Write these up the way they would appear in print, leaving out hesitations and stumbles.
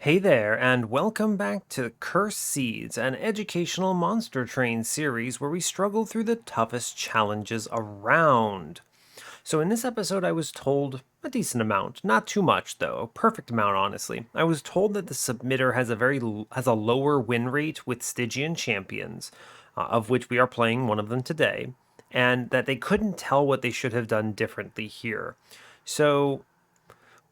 Hey there, and welcome back to Cursed Seeds, an educational monster train series where we struggle through the toughest challenges around. So, in this episode, I was told a decent amount, not too much though, a perfect amount, honestly. I was told that the submitter has a lower win rate with Stygian champions, of which we are playing one of them today, and that they couldn't tell what they should have done differently here. So,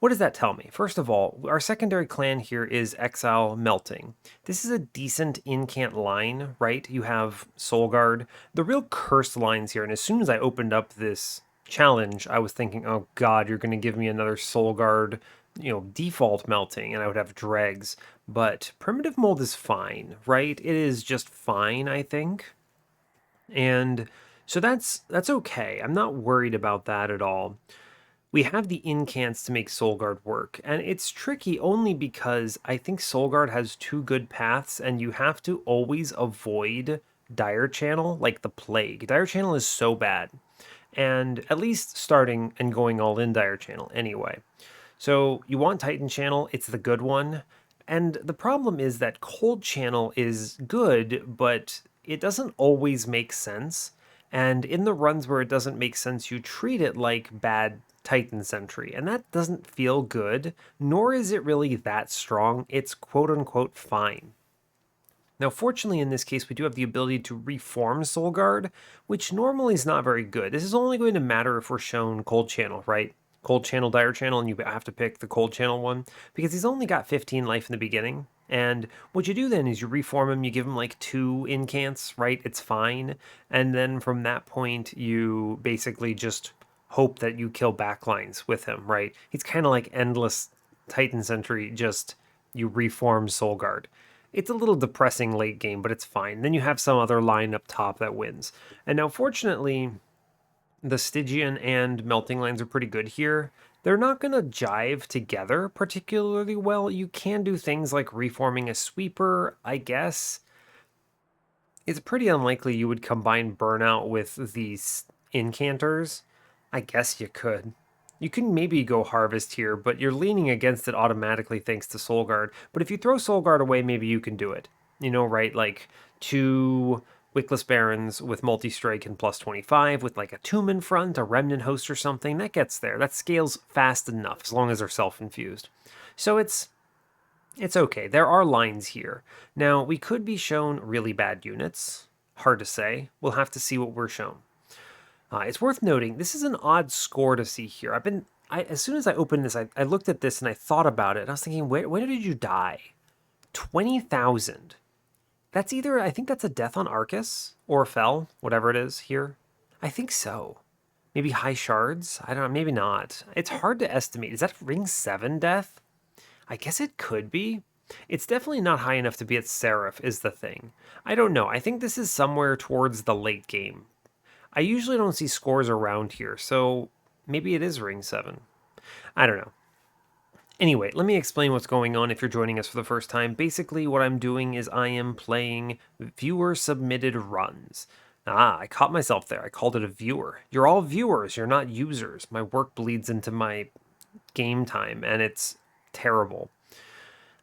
what does that tell me? First of all, our secondary clan here is Exile Melting. This is a decent incant line, right? You have Soulguard. The real cursed lines here, and as soon as I opened up this challenge, I was thinking, oh god, you're going to give me another Soulguard, default melting, and I would have dregs. But Primitive Mold is fine, right? It is just fine, I think. And so that's okay. I'm not worried about that at all. We have the incants to make Soulguard work, and it's tricky only because I think Soulguard has two good paths, and you have to always avoid Dire Channel like the plague. Dire Channel is so bad, and at least starting and going all in Dire Channel anyway. So you want Titan Channel, it's the good one. And the problem is that Cold Channel is good, but it doesn't always make sense. And in the runs where it doesn't make sense, you treat it like bad Titan Sentry. And that doesn't feel good, nor is it really that strong. It's quote unquote fine. Now, fortunately, in this case, we do have the ability to reform Soulguard, which normally is not very good. This is only going to matter if we're shown Cold Channel, right? Cold Channel, Dire Channel, and you have to pick the Cold Channel one, because he's only got 15 life in the beginning. And what you do then is you reform him, you give him like 2 incants, right? It's fine. And then from that point, you basically just hope that you kill backlines with him, right? He's kind of like endless Titan Sentry, just you reform Soulguard. It's a little depressing late game, but it's fine. Then you have some other line up top that wins. And now, fortunately, the Stygian and Melting lines are pretty good here. They're not going to jive together particularly well. You can do things like reforming a sweeper, I guess. It's pretty unlikely you would combine Burnout with these incanters. I guess you could. You can maybe go Harvest here, but you're leaning against it automatically thanks to Soulguard. But if you throw Soulguard away, maybe you can do it. Right? Like 2 Wickless Barons with multi-strike and plus 25 with like a Tomb in front, a Remnant Host or something. That gets there. That scales fast enough as long as they're self-infused. So it's okay. There are lines here. Now, we could be shown really bad units. Hard to say. We'll have to see what we're shown. It's worth noting, this is an odd score to see here. As soon as I opened this, I looked at this and I thought about it. And I was thinking, where did you die? 20,000. That's either, I think that's a death on Arcus or Fell, whatever it is here. I think so. Maybe high shards? I don't know, maybe not. It's hard to estimate. Is that ring 7 death? I guess it could be. It's definitely not high enough to be at Seraph, is the thing. I don't know. I think this is somewhere towards the late game. I usually don't see scores around here, so maybe it is ring 7. I don't know. Anyway, let me explain what's going on if you're joining us for the first time. Basically, what I'm doing is I am playing viewer-submitted runs. I caught myself there. I called it a viewer. You're all viewers. You're not users. My work bleeds into my game time, and it's terrible.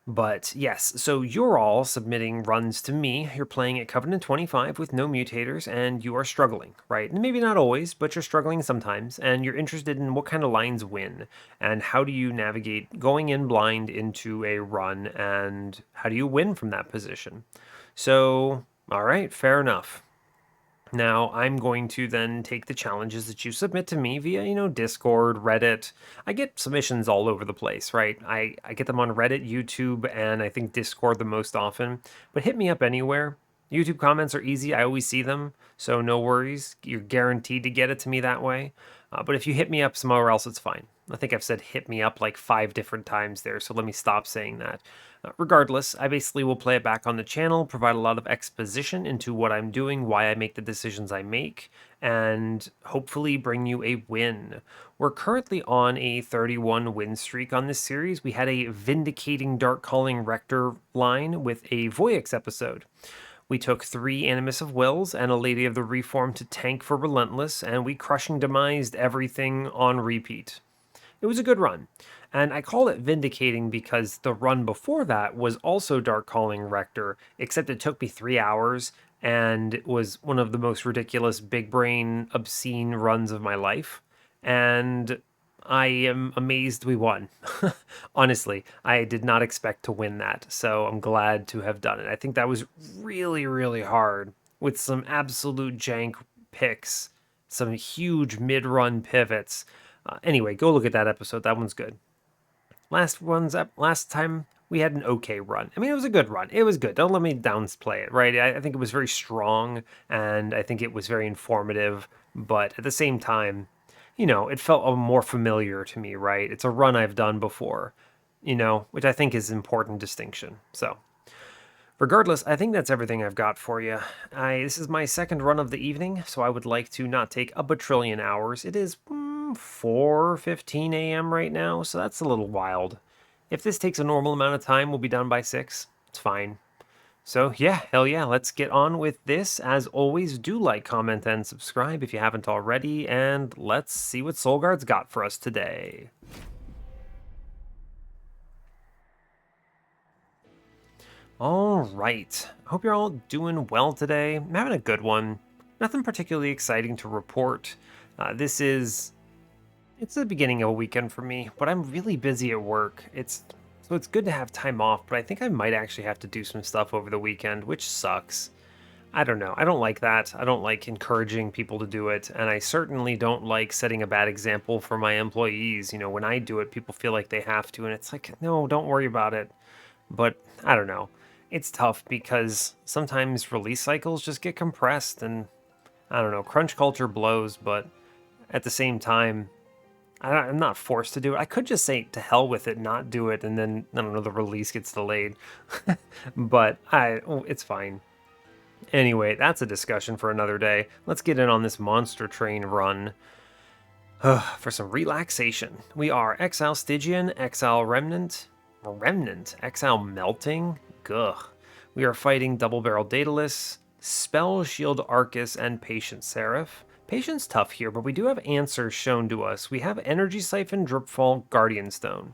But yes, so you're all submitting runs to me. You're playing at Covenant 25 with no mutators, and you are struggling, right? And maybe not always, but you're struggling sometimes, and you're interested in what kind of lines win, and how do you navigate going in blind into a run, and how do you win from that position? So, all right, fair enough. Now, I'm going to then take the challenges that you submit to me via, Discord, Reddit. I get submissions all over the place, right? I get them on Reddit, YouTube, and I think Discord the most often. But hit me up anywhere. YouTube comments are easy. I always see them, so no worries. You're guaranteed to get it to me that way. But if you hit me up somewhere else, it's fine. I think I've said hit me up like 5 different times there, so let me stop saying that. Regardless, I basically will play it back on the channel, provide a lot of exposition into what I'm doing, why I make the decisions I make, and hopefully bring you a win. We're currently on a 31 win streak on this series. We had a Vindicating Dark Calling Rector line with a Voyix episode. We took 3 Animus of Wills and a Lady of the Reform to tank for Relentless, and we crushing demised everything on repeat. It was a good run. And I call it vindicating because the run before that was also Dark Calling Rector, except it took me 3 hours and it was one of the most ridiculous, big brain, obscene runs of my life. And I am amazed we won. Honestly, I did not expect to win that, so I'm glad to have done it. I think that was really, really hard with some absolute jank picks, some huge mid run pivots. Anyway, go look at that episode. That one's good. Last time we had an okay run. I mean, it was a good run. It was good. Don't let me downplay it, right? I think it was very strong and I think it was very informative, but at the same time, it felt more familiar to me, right? It's a run I've done before, which I think is important distinction. So, regardless, I think that's everything I've got for you. This is my second run of the evening, so I would like to not take a bajillion hours. It is 4:15 a.m. right now, so that's a little wild. If this takes a normal amount of time, we'll be done by 6. It's fine. So yeah, hell yeah, let's get on with this. As always, do like, comment, and subscribe if you haven't already, and let's see what Solgard's got for us today. All right, hope you're all doing well today. I'm having a good one. Nothing particularly exciting to report. It's the beginning of a weekend for me, but I'm really busy at work. So it's good to have time off, but I think I might actually have to do some stuff over the weekend, which sucks. I don't know. I don't like that. I don't like encouraging people to do it, and I certainly don't like setting a bad example for my employees. When I do it, people feel like they have to, and it's like, no, don't worry about it. But I don't know. It's tough because sometimes release cycles just get compressed, and I don't know, crunch culture blows, but at the same time, I'm not forced to do it. I could just say to hell with it, not do it, and then I don't know, the release gets delayed. But it's fine. Anyway, that's a discussion for another day. Let's get in on this monster train run. For some relaxation, we are Exile Stygian, Exile Remnant, Exile Melting. Gugh. We are fighting Double Barrel Daedalus, Spell Shield Arcus, and Patient Seraph. Patient's tough here, but we do have answers shown to us. We have Energy Siphon, Dripfall, Guardian Stone.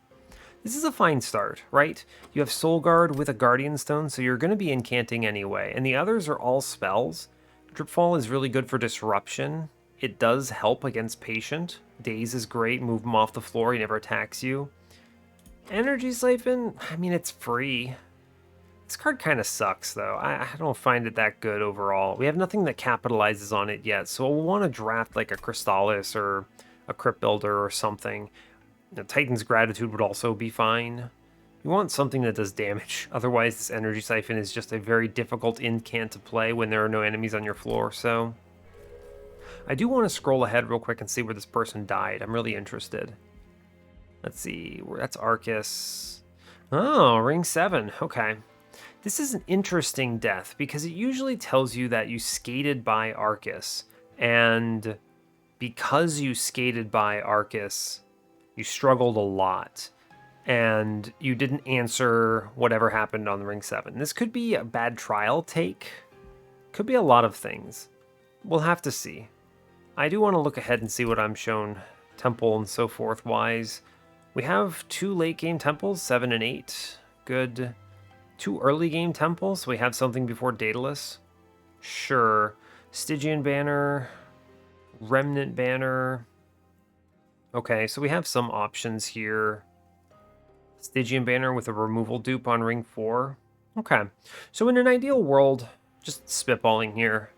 This is a fine start, right? You have Soul Guard with a Guardian Stone, so you're going to be incanting anyway, and the others are all spells. Dripfall is really good for disruption. It does help against Patient. Daze is great, move him off the floor, he never attacks you. Energy Siphon, I mean, it's free. This card kind of sucks, though. I don't find it that good overall. We have nothing that capitalizes on it yet, so we'll want to draft like a Crystallis or a Crypt Builder or something. Titan's Gratitude would also be fine. You want something that does damage. Otherwise, this Energy Siphon is just a very difficult incant to play when there are no enemies on your floor, so... I do want to scroll ahead real quick and see where this person died. I'm really interested. Let's see. That's Arcus. Oh, Ring 7. Okay. This is an interesting death because it usually tells you that you skated by Arcus, and because you skated by Arcus, you struggled a lot, and you didn't answer whatever happened on the Ring 7. This could be a bad trial take, could be a lot of things. We'll have to see. I do want to look ahead and see what I'm shown temple and so forth wise. We have 2 late game temples, 7 and 8. Good. 2 early game temples, so we have something before Daedalus. Sure. Stygian banner, Remnant banner. Okay, so we have some options here. Stygian banner with a removal dupe on ring 4. Okay, so in an ideal world, just spitballing here,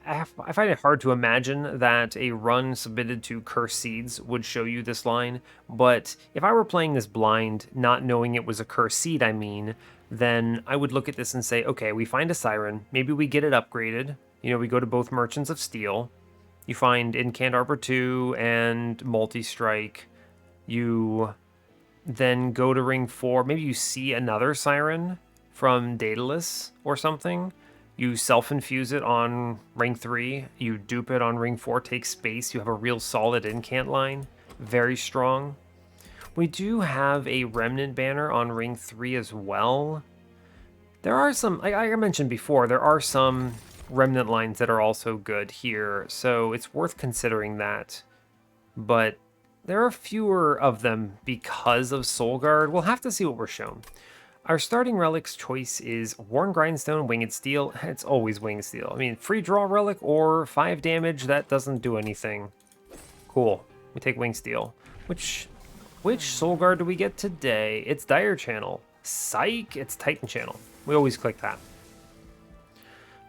I find it hard to imagine that a run submitted to Curse Seeds would show you this line, but if I were playing this blind, not knowing it was a Curse Seed, then I would look at this and say, okay, we find a Siren, maybe we get it upgraded, we go to both Merchants of Steel, you find Incant Arbor 2 and Multi-Strike, you then go to ring 4, maybe you see another Siren from Daedalus or something, you self-infuse it on ring 3, you dupe it on ring 4, take space, you have a real solid incant line, very strong. We do have a Remnant banner on ring 3 as well. There are some, like I mentioned before, there are some Remnant lines that are also good here, so it's worth considering that. But there are fewer of them because of Soul Guard. We'll have to see what we're shown. Our starting relic's choice is Worn Grindstone, Winged Steel. It's always Winged Steel. I mean, free draw relic or 5 damage, that doesn't do anything. Cool. We take Winged Steel. Which Soul Guard do we get today? It's Dire Channel. Psych! It's Titan Channel. We always click that.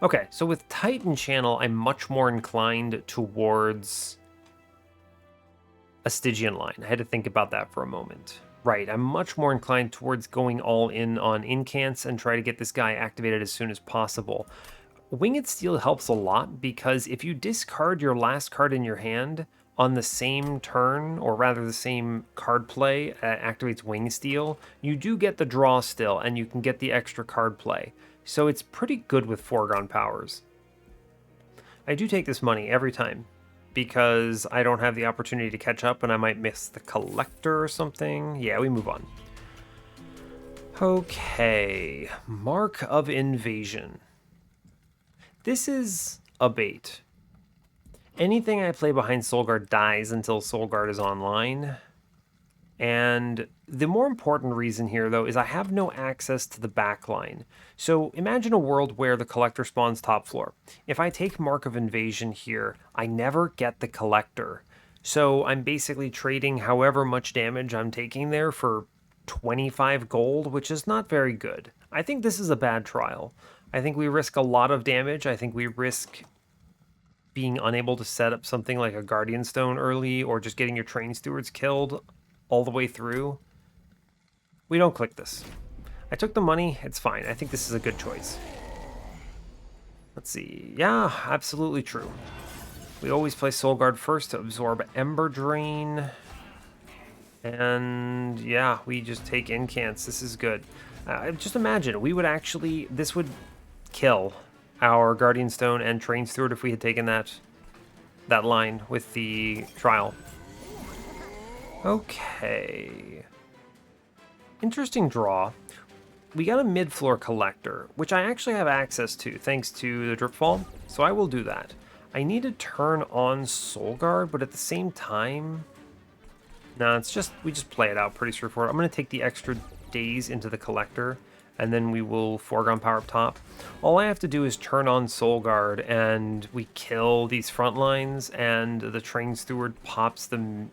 Okay, so with Titan Channel, I'm much more inclined towards a Stygian line. I had to think about that for a moment. Right, I'm much more inclined towards going all in on incants and try to get this guy activated as soon as possible. Winged Steel helps a lot because if you discard your last card in your hand on the same turn, or rather the same card play activates Winged Steel, you do get the draw still and you can get the extra card play. So it's pretty good with foregone powers. I do take this money every time, because I don't have the opportunity to catch up and I might miss the collector or something. Yeah, we move on. Okay, Mark of Invasion. This is a bait. Anything I play behind Soulguard dies until Soulguard is online. And the more important reason here, though, is I have no access to the backline. So imagine a world where the collector spawns top floor. If I take Mark of Invasion here, I never get the collector. So I'm basically trading however much damage I'm taking there for 25 gold, which is not very good. I think this is a bad trial. I think we risk a lot of damage. I think we risk being unable to set up something like a Guardian Stone early, or just getting your Train Stewards killed all the way through. We don't click this. I took the money, it's fine. I think this is a good choice. Let's see. Yeah, absolutely true. We always play Soul Guard first to absorb Ember Drain. And yeah, we just take incants. This is good. Just imagine, we would actually, this would kill our Guardian Stone and Train Steward if we had taken that line with the trial. Okay. Interesting draw. We got a mid-floor collector, which I actually have access to thanks to the Dripfall, so I will do that. I need to turn on Soul Guard, but at the same time... No, it's just, we just play it out pretty straightforward. I'm going to take the extra days into the collector, and then we will foregone power up top. All I have to do is turn on Soul Guard, and we kill these front lines, and the Train Steward pops the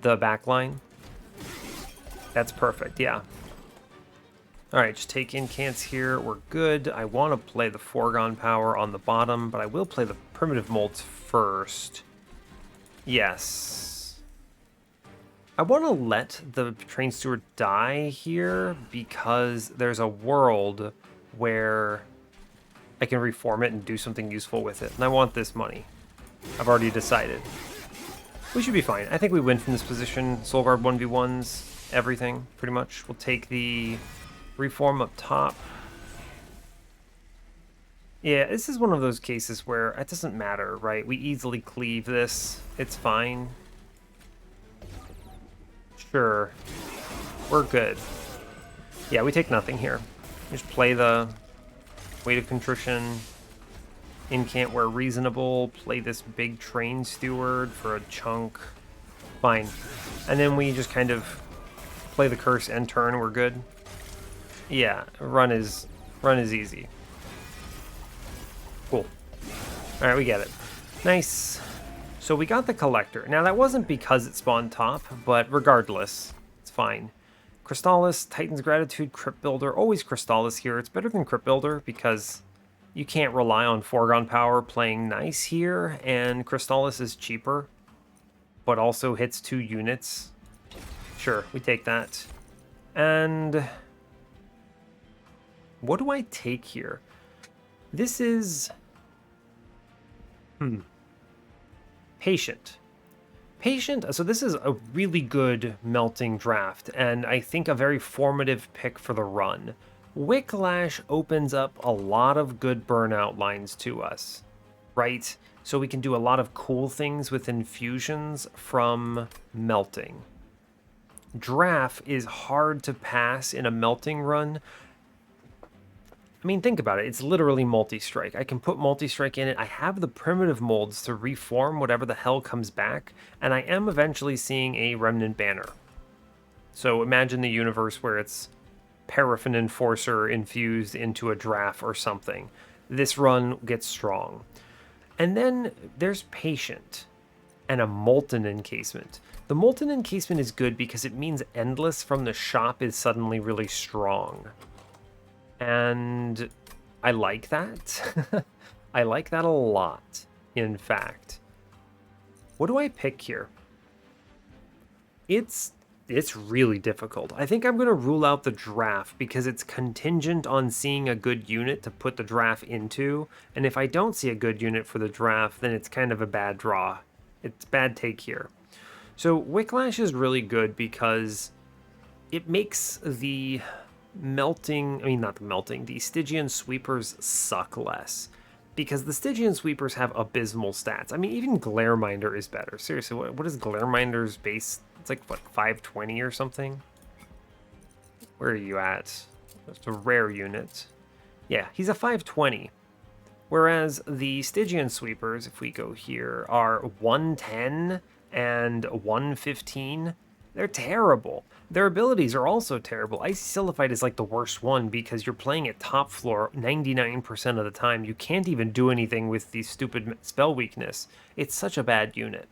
back line. That's perfect, yeah. Alright, just take incants here. We're good. I want to play the foregone power on the bottom, but I will play the primitive molds first. Yes. I want to let the Train Steward die here because there's a world where I can reform it and do something useful with it. And I want this money. I've already decided. We should be fine. I think we win from this position. Soul Guard 1v1s, everything, pretty much. We'll take the reform up top. Yeah, this is one of those cases where it doesn't matter, right? We easily cleave this. It's fine. Sure. We're good. Yeah, we take nothing here. Just play the Weight of Contrition. Incant where reasonable. Play this big Train Steward for a chunk. Fine. And then we just kind of play the curse and turn. We're good. Yeah, run is easy. Cool. Alright, we get it. Nice. So we got the collector. Now that wasn't because it spawned top, but regardless, it's fine. Crystallis, Titan's Gratitude, Crypt Builder. Always Crystallis here. It's better than Crypt Builder because you can't rely on foregone power playing nice here, and Crystallis is cheaper, but also hits 2 units. Sure, we take that. And what do I take here? This is... Patient. Patient, so this is a really good melting draft, and I think a very formative pick for the run. Wicklash opens up a lot of good burnout lines to us, right? So we can do a lot of cool things with infusions from melting. Draft is hard to pass in a melting run. I mean, think about it. It's literally multi-strike. I can put multi-strike in it. I have the primitive molds to reform whatever the hell comes back, and I am eventually seeing a Remnant Banner. So imagine the universe where it's Paraffin Enforcer infused into a Draft or something. This run gets strong. And then there's Patient and a Molten Encasement. The Molten Encasement is good because it means Endless from the shop is suddenly really strong. And I like that. I like that a lot, in fact. What do I pick here? It's really difficult. I think I'm going to rule out the Draft because it's contingent on seeing a good unit to put the Draft into. And if I don't see a good unit for the Draft, then it's kind of a bad draw. It's bad take here. So Wicklash is really good because it makes the the Stygian sweepers suck less. Because the Stygian sweepers have abysmal stats. I mean, even Glareminder is better. Seriously, what is Glareminder's base? It's like, what, 520 or something? Where are you at? It's a rare unit. Yeah, he's a 520. Whereas the Stygian sweepers, if we go here, are 110 and 115. They're terrible. Their abilities are also terrible. Icy Cilophite is like the worst one because you're playing at top floor 99% of the time. You can't even do anything with the stupid spell weakness. It's such a bad unit.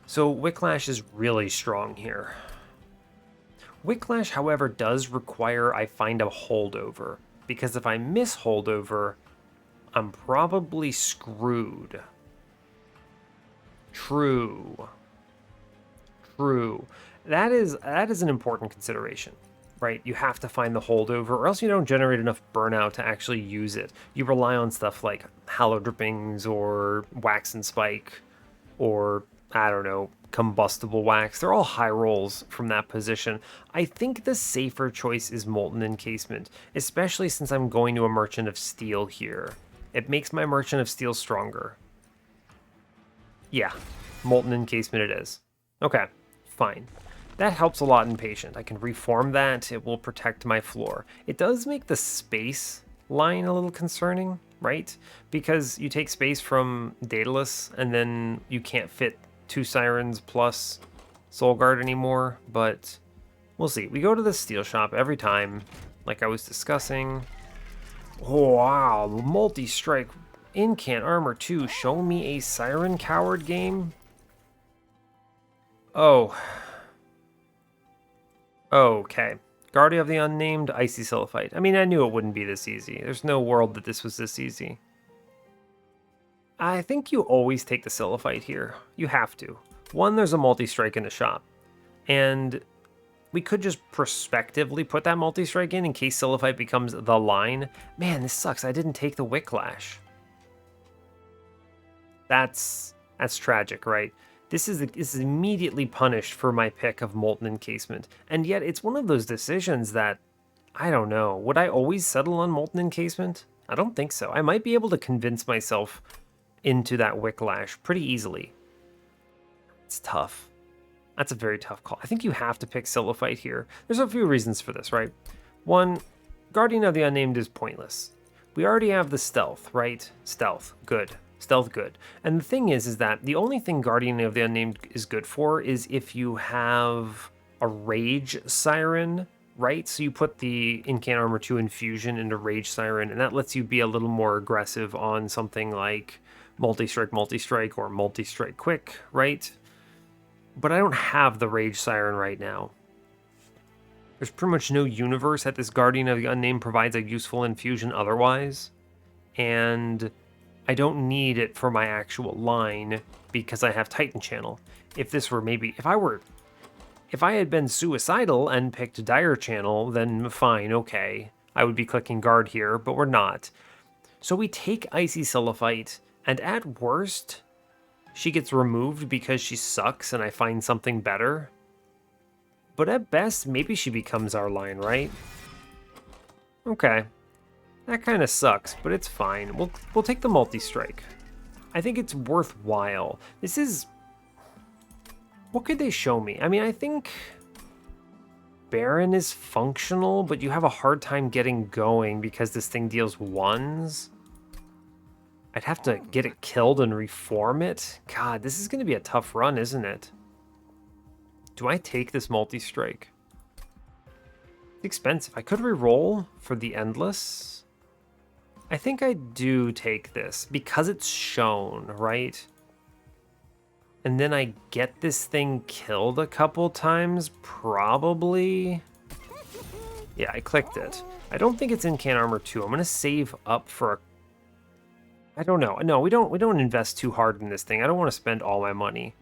So Wicklash is really strong here. Wicklash, however, does require I find a holdover. Because if I miss holdover, I'm probably screwed. True. That is an important consideration, right? You have to find the holdover, or else you don't generate enough burnout to actually use it. You rely on stuff like Hallow Drippings or Wax and Spike, or, I don't know, Combustible Wax. They're all high rolls from that position. I think the safer choice is Molten Encasement, especially since I'm going to a Merchant of Steel here. It makes my Merchant of Steel stronger. Yeah, Molten Encasement it is. Okay. Fine. That helps a lot in Patient. I can reform that. It will protect my floor. It does make the space line a little concerning, right? Because you take space from Daedalus, and then you can't fit 2 Sirens plus Soul Guard anymore, but we'll see. We go to the Steel Shop every time, like I was discussing. Oh, wow, multi-strike Incant Armor 2. Show me a Siren Coward game? Oh. Okay. Guardian of the Unnamed, Icy Cilophite. I mean, I knew it wouldn't be this easy. There's no world that this was this easy. I think you always take the Cilophite here. You have to. One, there's a multi-strike in the shop. And we could just prospectively put that multi-strike in case Cilophite becomes the line. Man, this sucks. I didn't take the Wicklash. That's tragic, right? This is immediately punished for my pick of Molten Encasement, and yet it's one of those decisions that, I don't know, would I always settle on Molten Encasement? I don't think so. I might be able to convince myself into that Wicklash pretty easily. It's tough. That's a very tough call. I think you have to pick Cilophite here. There's a few reasons for this, right? One, Guardian of the Unnamed is pointless. We already have the Stealth, right? Stealth, good. Stealth good. And the thing is that the only thing Guardian of the Unnamed is good for is if you have a Rage Siren, right? So you put the Incant Armor 2 infusion into Rage Siren, and that lets you be a little more aggressive on something like multi-strike, or multi-strike quick, right? But I don't have the Rage Siren right now. There's pretty much no universe that this Guardian of the Unnamed provides a useful infusion otherwise. And I don't need it for my actual line because I have Titan Channel. If this were maybe, if I had been suicidal and picked Dire Channel, then fine, okay. I would be clicking guard here, but we're not. So we take Icy Cilophite, and at worst, she gets removed because she sucks and I find something better. But at best, maybe she becomes our line, right? Okay. That kind of sucks, but it's fine. We'll take the multi-strike. I think it's worthwhile. This is... What could they show me? I mean, I think... Baron is functional, but you have a hard time getting going because this thing deals 1s. I'd have to get it killed and reform it. God, this is going to be a tough run, isn't it? Do I take this multi-strike? It's expensive. I could re-roll for the Endless. I think I do take this because it's shown, right? And then I get this thing killed a couple times, probably. Yeah, I clicked it. I don't think it's Incant Armor 2. I'm going to save up for a... I don't know. No, we don't invest too hard in this thing. I don't want to spend all my money.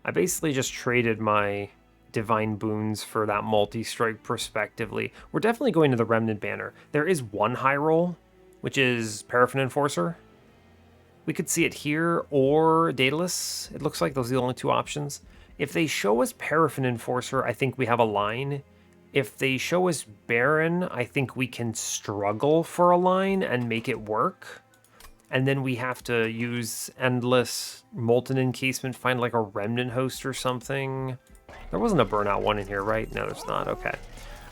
I basically just traded my Divine Boons for that multi-strike prospectively. We're definitely going to the Remnant Banner. There is one high roll, which is Paraffin Enforcer. We could see it here or Daedalus. It looks like those are the only 2 options. If they show us Paraffin Enforcer, I think we have a line. If they show us Baron, I think we can struggle for a line and make it work. And then we have to use Endless, Molten Encasement, find like a Remnant Host or something. There wasn't a Burnout one in here, right? No, there's not. Okay.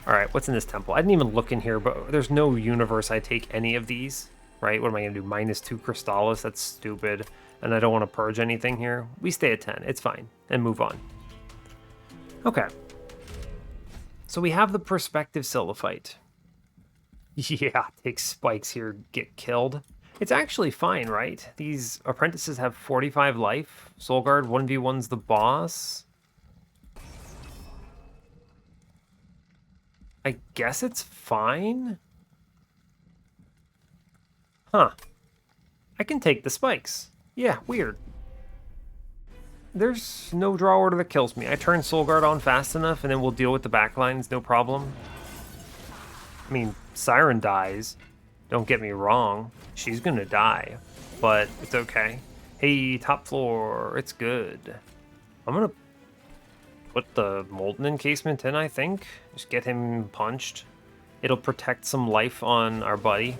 All right, what's in this temple? I didn't even look in here, but there's no universe I take any of these. Right? What am I going to do? -2 Crystallis? That's stupid. And I don't want to purge anything here. We stay at 10. It's fine. And move on. Okay. So we have the Perspective Cilophite. Yeah, take spikes here, get killed. It's actually fine, right? These apprentices have 45 life. Soulguard 1v1's the boss. I guess it's fine. Huh. I can take the spikes. Yeah, weird. There's no draw order that kills me. I turn Soulguard on fast enough, and then we'll deal with the backlines, no problem. I mean, Siren dies. Don't get me wrong. She's gonna die, but it's okay. Hey, top floor, it's good. I'm gonna put the Molten Encasement in, I think. Just get him punched. It'll protect some life on our buddy.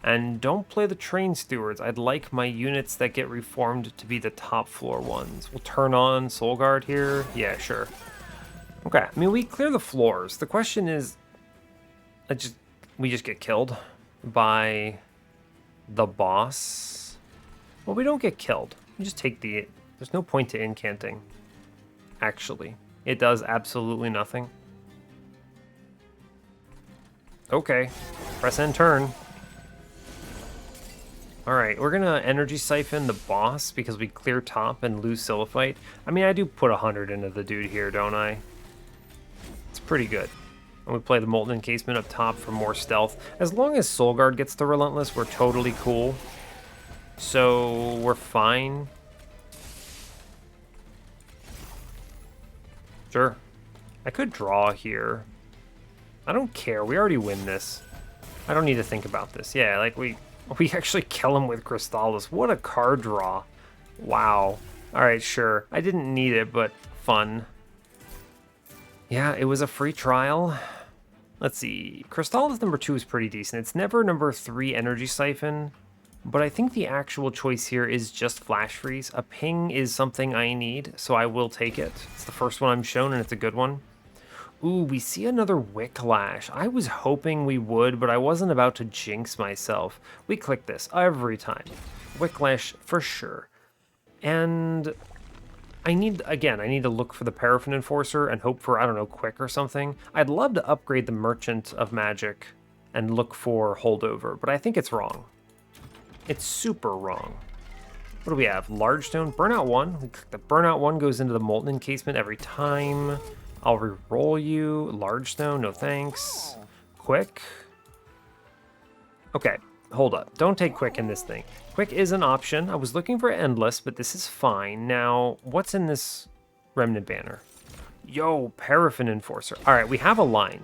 And don't play the Train Stewards. I'd like my units that get reformed to be the top floor ones. We'll turn on Soulguard here. Yeah, sure. Okay, I mean, we clear the floors. The question is, we just get killed by the boss. Well, we don't get killed. We just take the... There's no point to incanting, actually. It does absolutely nothing. Okay, press and turn. Alright, we're gonna Energy Siphon the boss because we clear top and lose Cilophite. I mean, I do put 100 into the dude here, don't I? It's pretty good. And we play the Molten Encasement up top for more stealth. As long as Soulguard gets the Relentless, we're totally cool. So, we're fine. Sure. I could draw here. I don't care, we already win this. I don't need to think about this. Yeah, like we actually kill him with Crystallis. What a card draw. Wow. Alright, sure. I didn't need it, but fun. Yeah, it was a free trial. Let's see. Crystallis number 2 is pretty decent. It's never number 3 Energy Siphon, but I think the actual choice here is just Flash Freeze. A ping is something I need, so I will take it. It's the first one I'm shown, and it's a good one. Ooh, we see another Wicklash. I was hoping we would, but I wasn't about to jinx myself. We click this every time. Wicklash for sure. And I need to look for the Paraffin Enforcer and hope for, I don't know, Quick or something. I'd love to upgrade the Merchant of Magic and look for Holdover, but I think it's wrong. It's super wrong. What do we have? Large Stone, Burnout 1. We click the Burnout 1 goes into the Molten Encasement every time. I'll re-roll you. Large Stone, no thanks. Quick. Okay, hold up. Don't take Quick in this thing. Quick is an option. I was looking for Endless, but this is fine. Now, what's in this Remnant Banner? Yo, Paraffin Enforcer. All right, we have a line.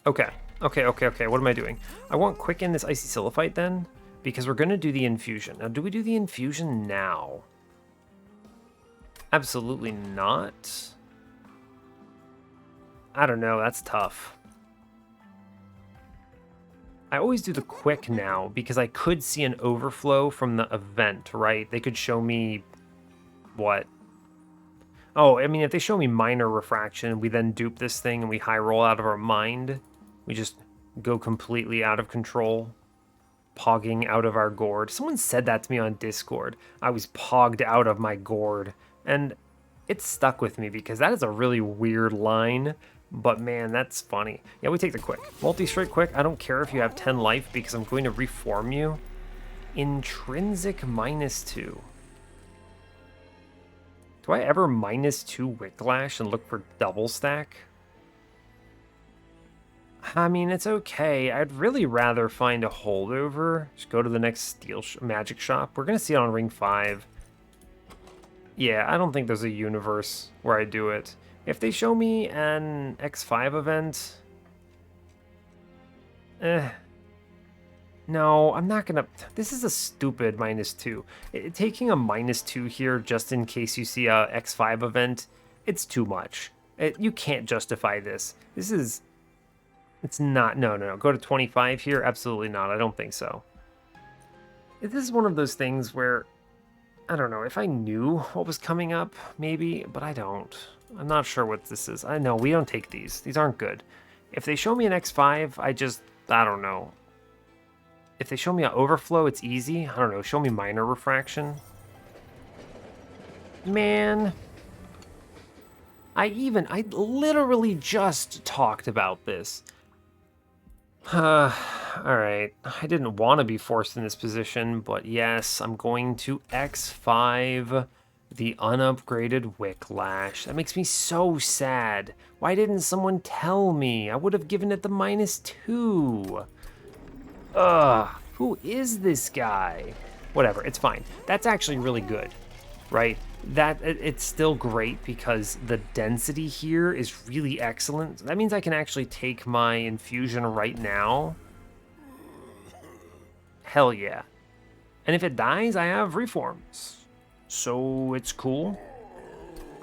Okay. What am I doing? I want Quick in this Icy Cilophite then, because we're going to do the infusion. Now, do we do the infusion now? Absolutely not. I don't know, that's tough. I always do the Quick now because I could see an overflow from the event, right? They could show me what? Oh, I mean, if they show me minor refraction, we then dupe this thing and we high roll out of our mind. We just go completely out of control, pogging out of our gourd. Someone said that to me on Discord. I was pogged out of my gourd, and it stuck with me because that is a really weird line, but man, that's funny. Yeah, we take the quick. Multi-strike quick, I don't care if you have 10 life because I'm going to reform you. Intrinsic -2. Do I ever -2 Wicklash and look for double stack? I mean, it's okay. I'd really rather find a holdover. Just go to the next magic shop. We're going to see it on Ring 5. Yeah, I don't think there's a universe where I do it. If they show me an X5 event... No, I'm not gonna... This is a stupid -2. Taking a -2 here just in case you see a X5 event, it's too much. You can't justify this. This is... It's not... No. Go to 25 here? Absolutely not. I don't think so. This is one of those things where... I don't know. If I knew what was coming up, maybe, but I don't. I'm not sure what this is. I know, we don't take these. These aren't good. If they show me an X5, I don't know. If they show me an overflow, it's easy. I don't know. Show me minor refraction. Man. I literally just talked about this. Alright. I didn't want to be forced in this position, but yes, I'm going to X5 the unupgraded Wicklash. That makes me so sad. Why didn't someone tell me? I would have given it the -2. Ugh, who is this guy? Whatever, it's fine. That's actually really good, right? It's still great because the density here is really excellent. That means I can actually take my infusion right now. Hell yeah. And if it dies, I have reforms. So it's cool.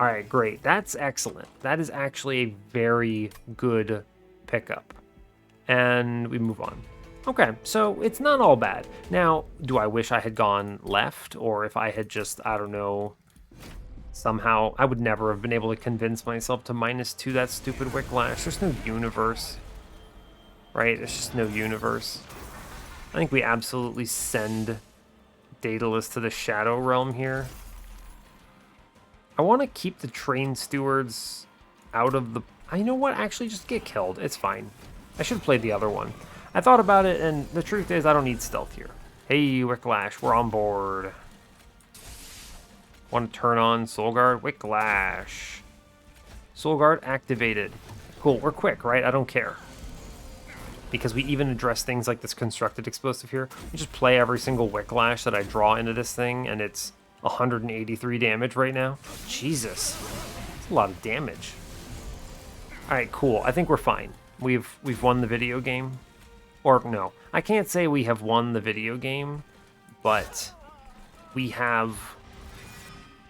All right, great. That's excellent. That is actually a very good pickup. And we move on. Okay, so it's not all bad. Now, do I wish I had gone left? Or if I had just, I don't know, somehow... I would never have been able to convince myself to -2 that stupid Wicklash. There's no universe. Right? There's just no universe. I think we absolutely send Daedalus to the Shadow Realm here. I want to keep the Train Stewards out of the... You know what? Actually, just get killed. It's fine. I should have played the other one. I thought about it, and the truth is I don't need stealth here. Hey, Wicklash, we're on board. Want to turn on Soul Guard? Wicklash. Soul Guard activated. Cool, we're quick, right? I don't care. Because we even address things like this constructed explosive here. We just play every single Wicklash that I draw into this thing, and it's 183 damage right now. Jesus. That's a lot of damage. Alright, cool. I think we're fine. We've won the video game. Or, no. I can't say we have won the video game, but we have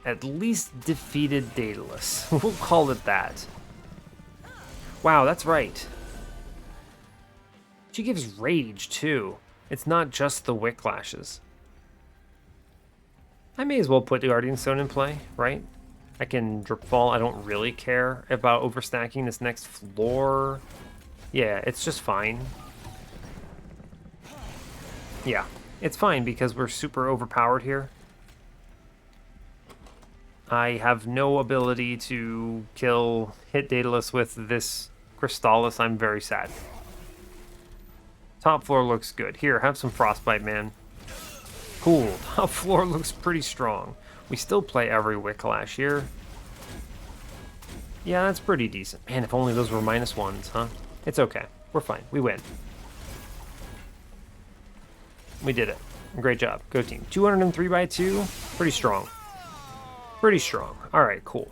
at least defeated Daedalus. We'll call it that. Wow, that's right. She gives rage, too. It's not just the Wicklashes. I may as well put the Guardian Stone in play, right? I can drip fall. I don't really care about overstacking this next floor. Yeah, it's just fine. Yeah, it's fine because we're super overpowered here. I have no ability to hit Daedalus with this Crystallis. I'm very sad. Top floor looks good. Here, have some Frostbite, man. Cool. Top floor looks pretty strong. We still play every Wicklash here. Yeah, that's pretty decent. Man, if only those were -1s, huh? It's okay. We're fine. We win. We did it. Great job. Go team. 203 by 2. Pretty strong. Pretty strong. All right, cool.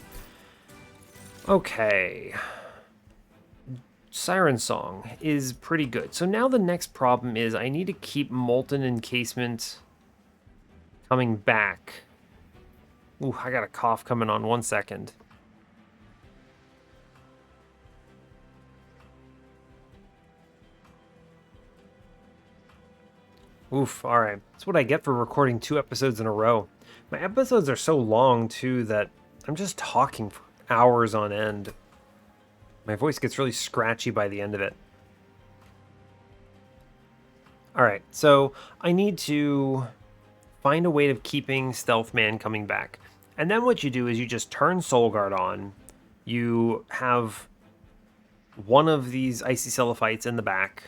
Okay. Siren Song is pretty good. So now the next problem is I need to keep Molten Encasement coming back. Ooh, I got a cough coming on. 1 second. Oof, all right. That's what I get for recording 2 episodes in a row. My episodes are so long, too, that I'm just talking for hours on end. My voice gets really scratchy by the end of it. Alright, so I need to find a way of keeping Stealth Man coming back. And then what you do is you just turn Soul Guard on. You have one of these Icy Celophites in the back,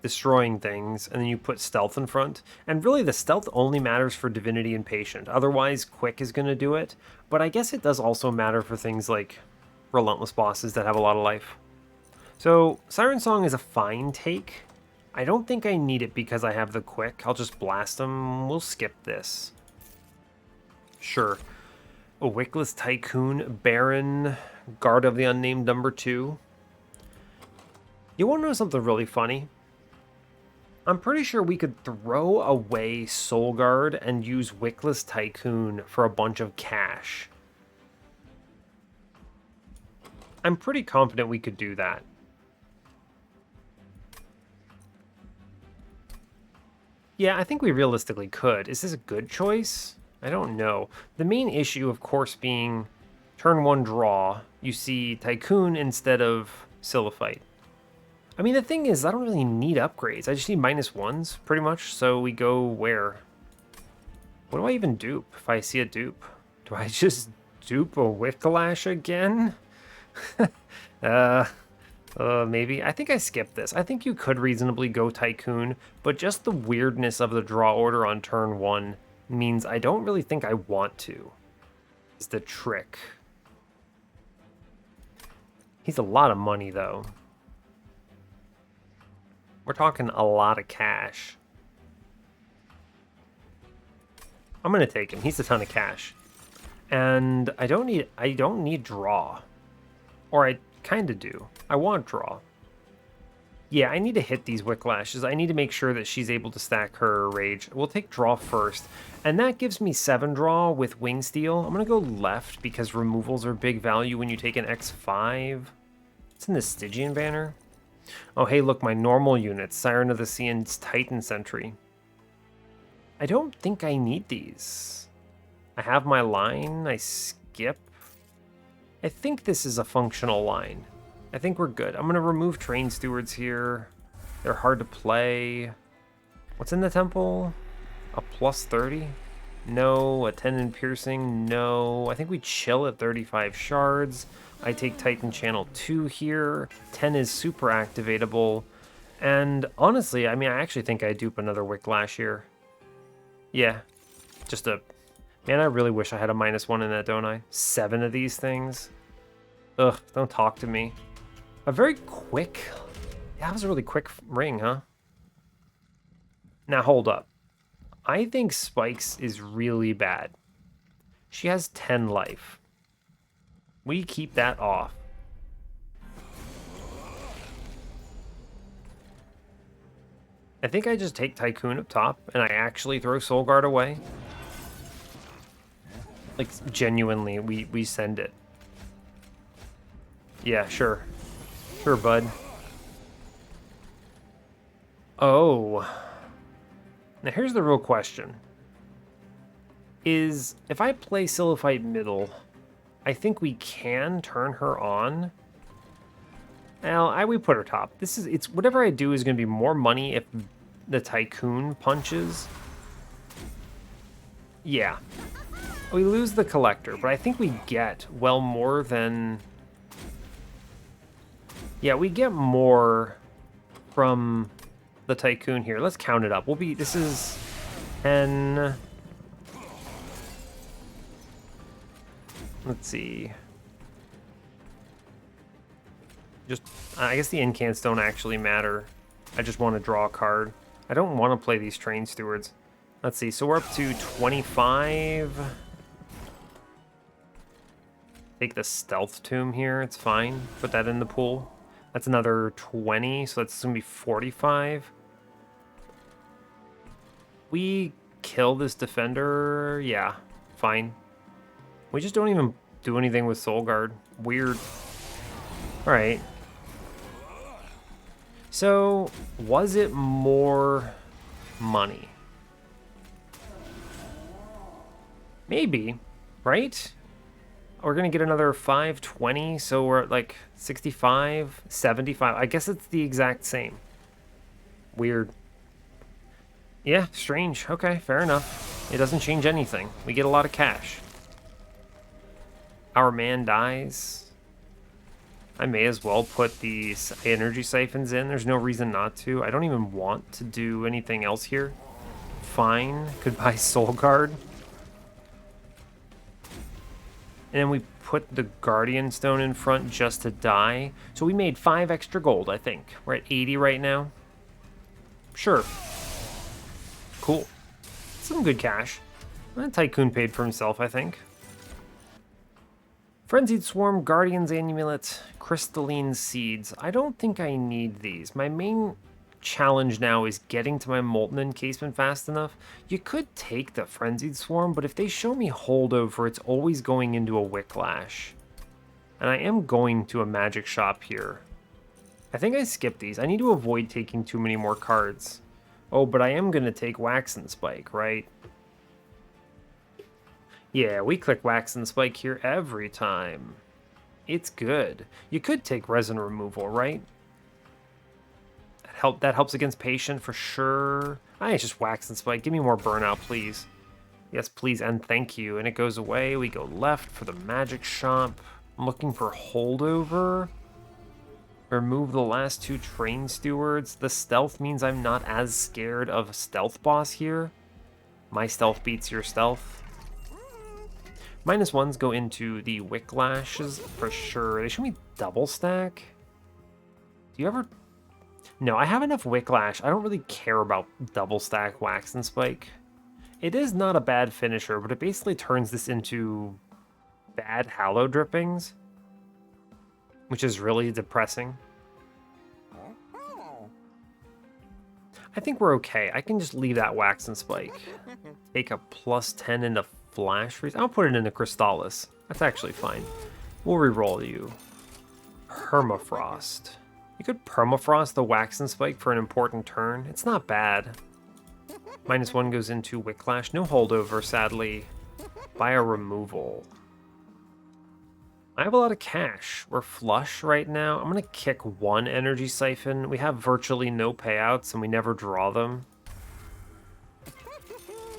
destroying things, and then you put Stealth in front. And really the Stealth only matters for Divinity and Patient. Otherwise, Quick is going to do it. But I guess it does also matter for things like Relentless bosses that have a lot of life. So Siren Song is a fine take. I don't think I need it because I have the Quick. I'll just blast them. We'll skip this. Sure. A Wickless Tycoon, Baron, Guard of the Unnamed #2. You want to know something really funny? I'm pretty sure we could throw away Soul Guard and use Wickless Tycoon for a bunch of cash. I'm pretty confident we could do that. Yeah, I think we realistically could. Is this a good choice? I don't know. The main issue, of course, being turn 1 draw, you see Tycoon instead of Cilophite. I mean, the thing is, I don't really need upgrades. I just need -1s, pretty much, so we go where? What do I even dupe if I see a dupe? Do I just dupe a Whiplash again? Maybe. I think I skipped this. I think you could reasonably go Tycoon, but just the weirdness of the draw order on turn 1 means I don't really think I want to. Is the trick. He's a lot of money, though. We're talking a lot of cash. I'm gonna take him. He's a ton of cash. And I don't need draw. Or I kind of do. I want draw. Yeah, I need to hit these Wicklashes. I need to make sure that she's able to stack her rage. We'll take draw first. And that gives me 7 draw with Wing Steel. I'm going to go left because removals are big value when you take an X5. It's in the Stygian banner. Oh, hey, look, my normal units. Siren of the Sea and Titan Sentry. I don't think I need these. I have my line. I skip. I think this is a functional line. I think we're good. I'm going to remove Train Stewards here. They're hard to play. What's in the temple? A +30? No. A 10 in piercing? No. I think we chill at 35 shards. I take Titan Channel 2 here. 10 is super activatable. And honestly, I mean, I actually think I dupe another Wicklash here. Yeah. Just a... Man, I really wish I had a -1 in that, don't I? 7 of these things. Ugh, don't talk to me. A very quick... That was a really quick ring, huh? Now, hold up. I think Spikes is really bad. She has 10 life. We keep that off. I think I just take Tycoon up top, and I actually throw Soul Guard away. Like, genuinely, we send it. Yeah, sure. Sure, bud. Oh. Now, here's the real question. Is, if I play Cilophite middle, I think we can turn her on. Well, we put her top. It's whatever I do is going to be more money if the Tycoon punches. Yeah. We lose the Collector, but I think we get well more than... Yeah, we get more from the Tycoon here. Let's count it up. This is 10... Let's see. I guess the incants don't actually matter. I just want to draw a card. I don't want to play these Train Stewards. Let's see, so we're up to 25. Take the Stealth Tomb here, it's fine. Put that in the pool. That's another 20, so that's going to be 45. We kill this Defender, yeah, fine. We just don't even do anything with Soul Guard. Weird. Alright. So, was it more money? Maybe, right? we're going to get another 520, so we're at like 65, 75. I guess it's the exact same. Weird. Yeah, strange. Okay, fair enough. It doesn't change anything. We get a lot of cash. Our man dies. I may as well put the energy siphons in. There's no reason not to. I don't even want to do anything else here. Fine. Goodbye, Soul Guard. And then we put the Guardian Stone in front just to die. So we made 5 extra gold, I think. We're at 80 right now. Sure. Cool. Some good cash. That Tycoon paid for himself, I think. Frenzied Swarm, Guardian's Amulet, Crystalline Seeds. I don't think I need these. My main challenge now is getting to my Molten Encasement fast enough. You could take the Frenzied Swarm, but if they show me holdover, it's always going into a Wicklash. And I am going to a magic shop here. I think I skipped these. I need to avoid taking too many more cards. Oh, but I am going to take Wax and Spike, right? Yeah, we click Wax and Spike here every time. It's good. You could take Resin Removal, right? That helps against Patient for sure. It's just Wax and Spike. Give me more Burnout, please. Yes, please, and thank you. And it goes away. We go left for the Magic Shop. I'm looking for Holdover. Remove the last 2 Train Stewards. The stealth means I'm not as scared of a stealth boss here. My stealth beats your stealth. -1s go into the Wicklashes for sure. They show me double stack. Do you ever... No, I have enough Wicklash. I don't really care about double stack Wax and Spike. It is not a bad finisher, but it basically turns this into bad Hallow Drippings, which is really depressing. I think we're okay. I can just leave that Wax and Spike. Take a +10 into Flash Freeze. I'll put it into Crystallis. That's actually fine. We'll reroll you. Permafrost. You could Permafrost the Wax and Spike for an important turn. It's not bad. -1 goes into Wicklash. No holdover, sadly. Buy a removal. I have a lot of cash. We're flush right now. I'm going to kick 1 energy siphon. We have virtually no payouts and we never draw them.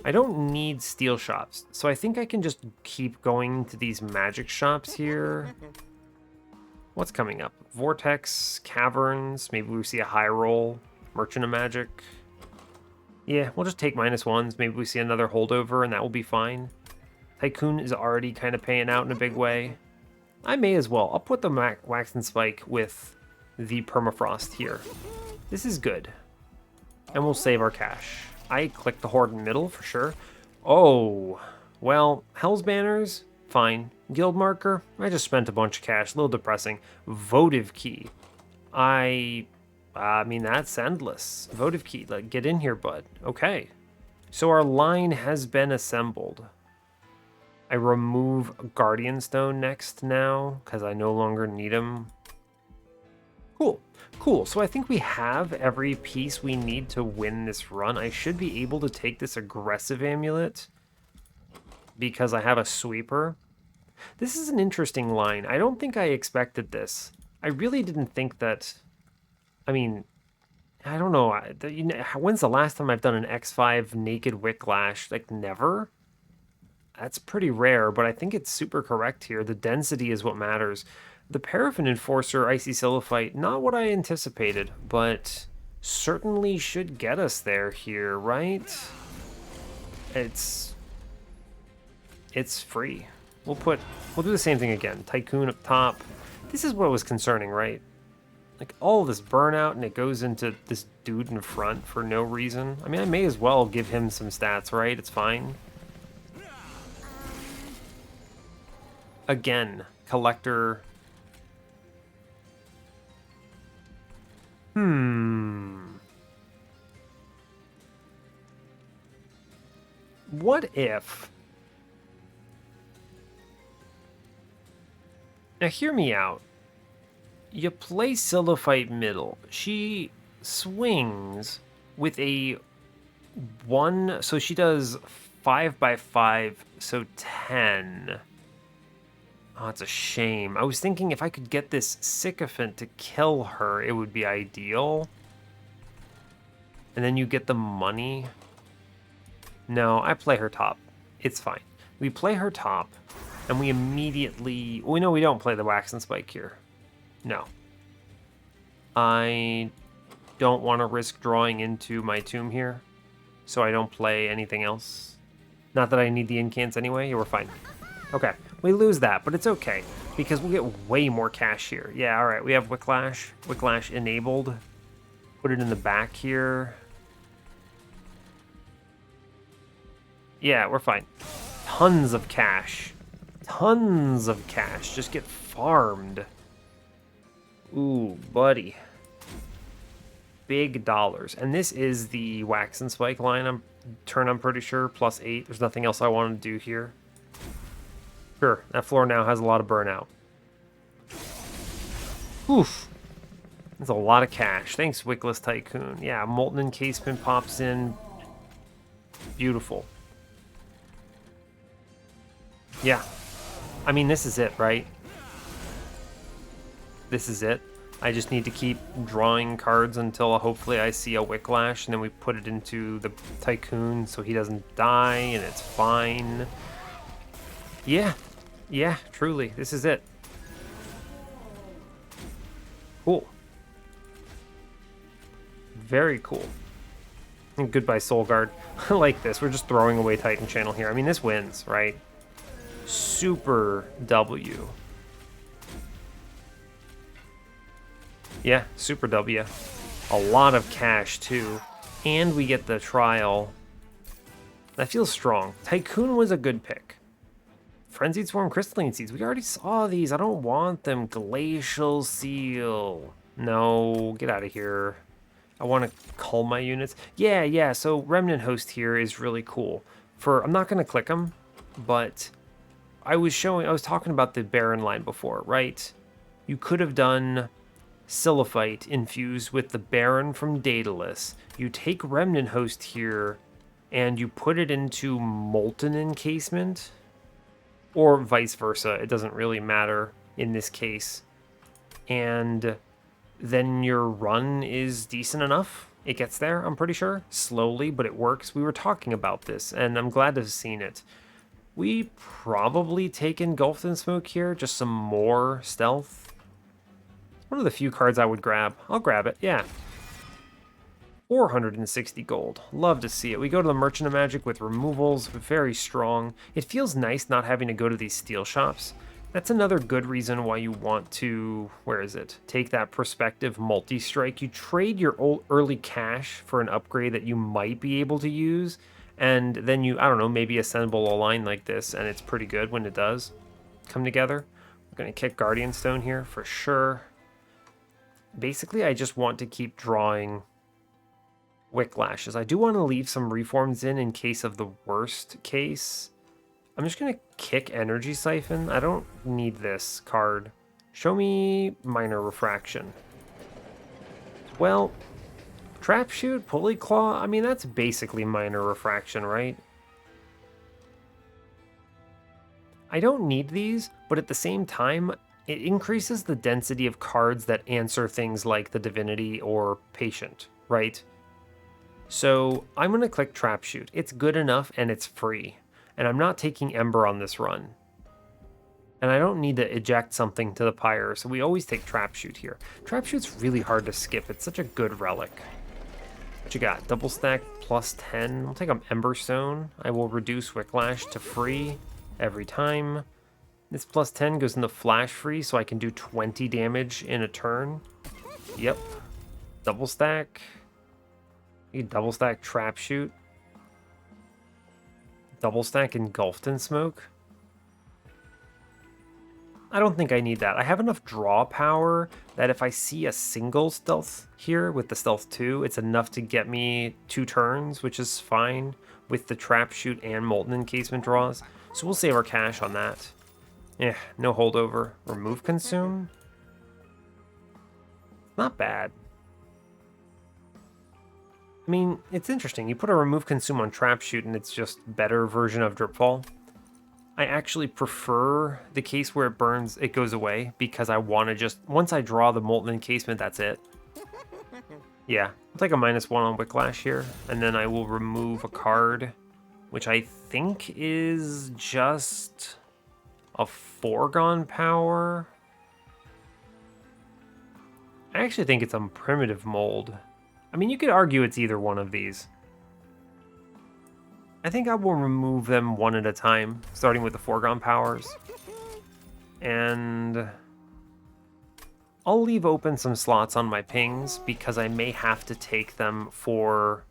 I don't need steel shops, so I think I can just keep going to these magic shops here. What's coming up? Vortex, Caverns, maybe we see a high roll, Merchant of Magic. Yeah, we'll just take -1s. Maybe we see another holdover and that will be fine. Tycoon is already kind of paying out in a big way. I may as well. I'll put the Wax and Spike with the Permafrost here. This is good. And we'll save our cash. I click the Horde in middle for sure. Oh, well, Hell's Banners, fine. Guild Marker, I just spent a bunch of cash, a little depressing. Votive Key, I mean, that's endless. Votive Key, like, get in here, bud. Okay, so our line has been assembled. I remove Guardian Stone next now, because I no longer need him. Cool. Cool, so I think we have every piece we need to win this run. I should be able to take this aggressive amulet because I have a sweeper. This is an interesting line. I don't think I expected this. I really didn't think that... I mean, I don't know. When's the last time I've done an X5 naked Wicklash? Like, never? That's pretty rare, but I think it's super correct here. The density is what matters. The Paraffin Enforcer, Icy Cilophite, not what I anticipated, but certainly should get us there here, right? It's free. We'll do the same thing again. Tycoon up top. This is what was concerning, right? Like, all this burnout, and it goes into this dude in front for no reason. I mean, I may as well give him some stats, right? It's fine. Again, Collector... What if... Now hear me out. You play Cilophite middle. She swings with a 1, so she does 5 by 5, so 10. Oh, it's a shame. I was thinking if I could get this sycophant to kill her, it would be ideal. And then you get the money. No, I play her top. It's fine. We play her top, and we immediately... We know we don't play the Wax and Spike here. No. I don't want to risk drawing into my tomb here, so I don't play anything else. Not that I need the incants anyway. Yeah, we're fine. Okay, we lose that, but it's okay, because we'll get way more cash here. Yeah, all right, we have Wicklash. Wicklash enabled. Put it in the back here. Yeah, we're fine. Tons of cash. Tons of cash. Just get farmed. Ooh, buddy. Big dollars. And this is the Wax and Spike line, I'm pretty sure, +8. There's nothing else I want to do here. Sure, that floor now has a lot of burnout. Oof. That's a lot of cash. Thanks, Wickless Tycoon. Yeah, Molten Encasement pops in. Beautiful. Yeah. I mean, this is it, right? This is it. I just need to keep drawing cards until hopefully I see a Wicklash, and then we put it into the Tycoon so he doesn't die, and it's fine. Yeah. Yeah, truly. This is it. Cool. Very cool. And goodbye, Soul Guard. I like this. We're just throwing away Titan Channel here. I mean, this wins, right? Super W. Yeah, Super W. A lot of cash, too. And we get the trial. That feels strong. Tycoon was a good pick. Frenzied Swarm, Crystalline Seeds. We already saw these. I don't want them. Glacial Seal. No, get out of here. I want to cull my units. Yeah, so Remnant Host here is really cool. I'm not going to click them, but I was talking about the Baron line before, right? You could have done Cilophite infused with the Baron from Daedalus. You take Remnant Host here, and you put it into Molten Encasement, or vice versa. It doesn't really matter in this case. And then your run is decent enough. It gets there, I'm pretty sure. Slowly, but it works. We were talking about this, and I'm glad to have seen it. We probably take Engulfed in Smoke here, just some more stealth. One of the few cards I would grab. I'll grab it, yeah. 460 gold. Love to see it. We go to the Merchant of Magic with removals, very strong. It feels nice not having to go to these steel shops. That's another good reason why you want to, take that Perspective multi-strike. You trade your old early cash for an upgrade that you might be able to use, and then you, I don't know, maybe assemble a line like this, and it's pretty good when it does come together. We're going to kick Guardian Stone here for sure. Basically, I just want to keep drawing Wicklashes. I do want to leave some reforms in case of the worst case. I'm just going to kick Energy Siphon. I don't need this card. Show me Minor Refraction. Well, Trap Shoot, Pulley Claw, I mean, that's basically Minor Refraction, right? I don't need these, but at the same time, it increases the density of cards that answer things like the Divinity or Patient, right? So I'm going to click Trap Shoot. It's good enough and it's free. And I'm not taking Ember on this run. And I don't need to eject something to the Pyre, so we always take Trap Shoot here. Trap Shoot's really hard to skip. It's such a good relic. What you got? Double stack +10. I'll take an Ember Stone. I will reduce Wicklash to free every time. This +10 goes into Flash free, so I can do 20 damage in a turn. Yep. Double stack. You double stack Trap Shoot. Double stack Engulfed in Smoke. I don't think I need that. I have enough draw power that if I see a single stealth here with the stealth 2, it's enough to get me 2 turns, which is fine with the Trap Shoot and Molten Encasement draws. So we'll save our cash on that. Yeah, no holdover. Remove Consume. Not bad. I mean, it's interesting. You put a Remove Consume on Trap Shoot and it's just better version of Dripfall. I actually prefer the case where it burns, it goes away, because I want to just, once I draw the Molten Encasement, that's it. Yeah, I'll take a -1 on Wicklash here, and then I will remove a card, which I think is just a foregone power. I actually think it's a primitive mold. I mean, you could argue it's either one of these. I think I will remove them one at a time, starting with the foregone powers. And I'll leave open some slots on my pings because I may have to take them for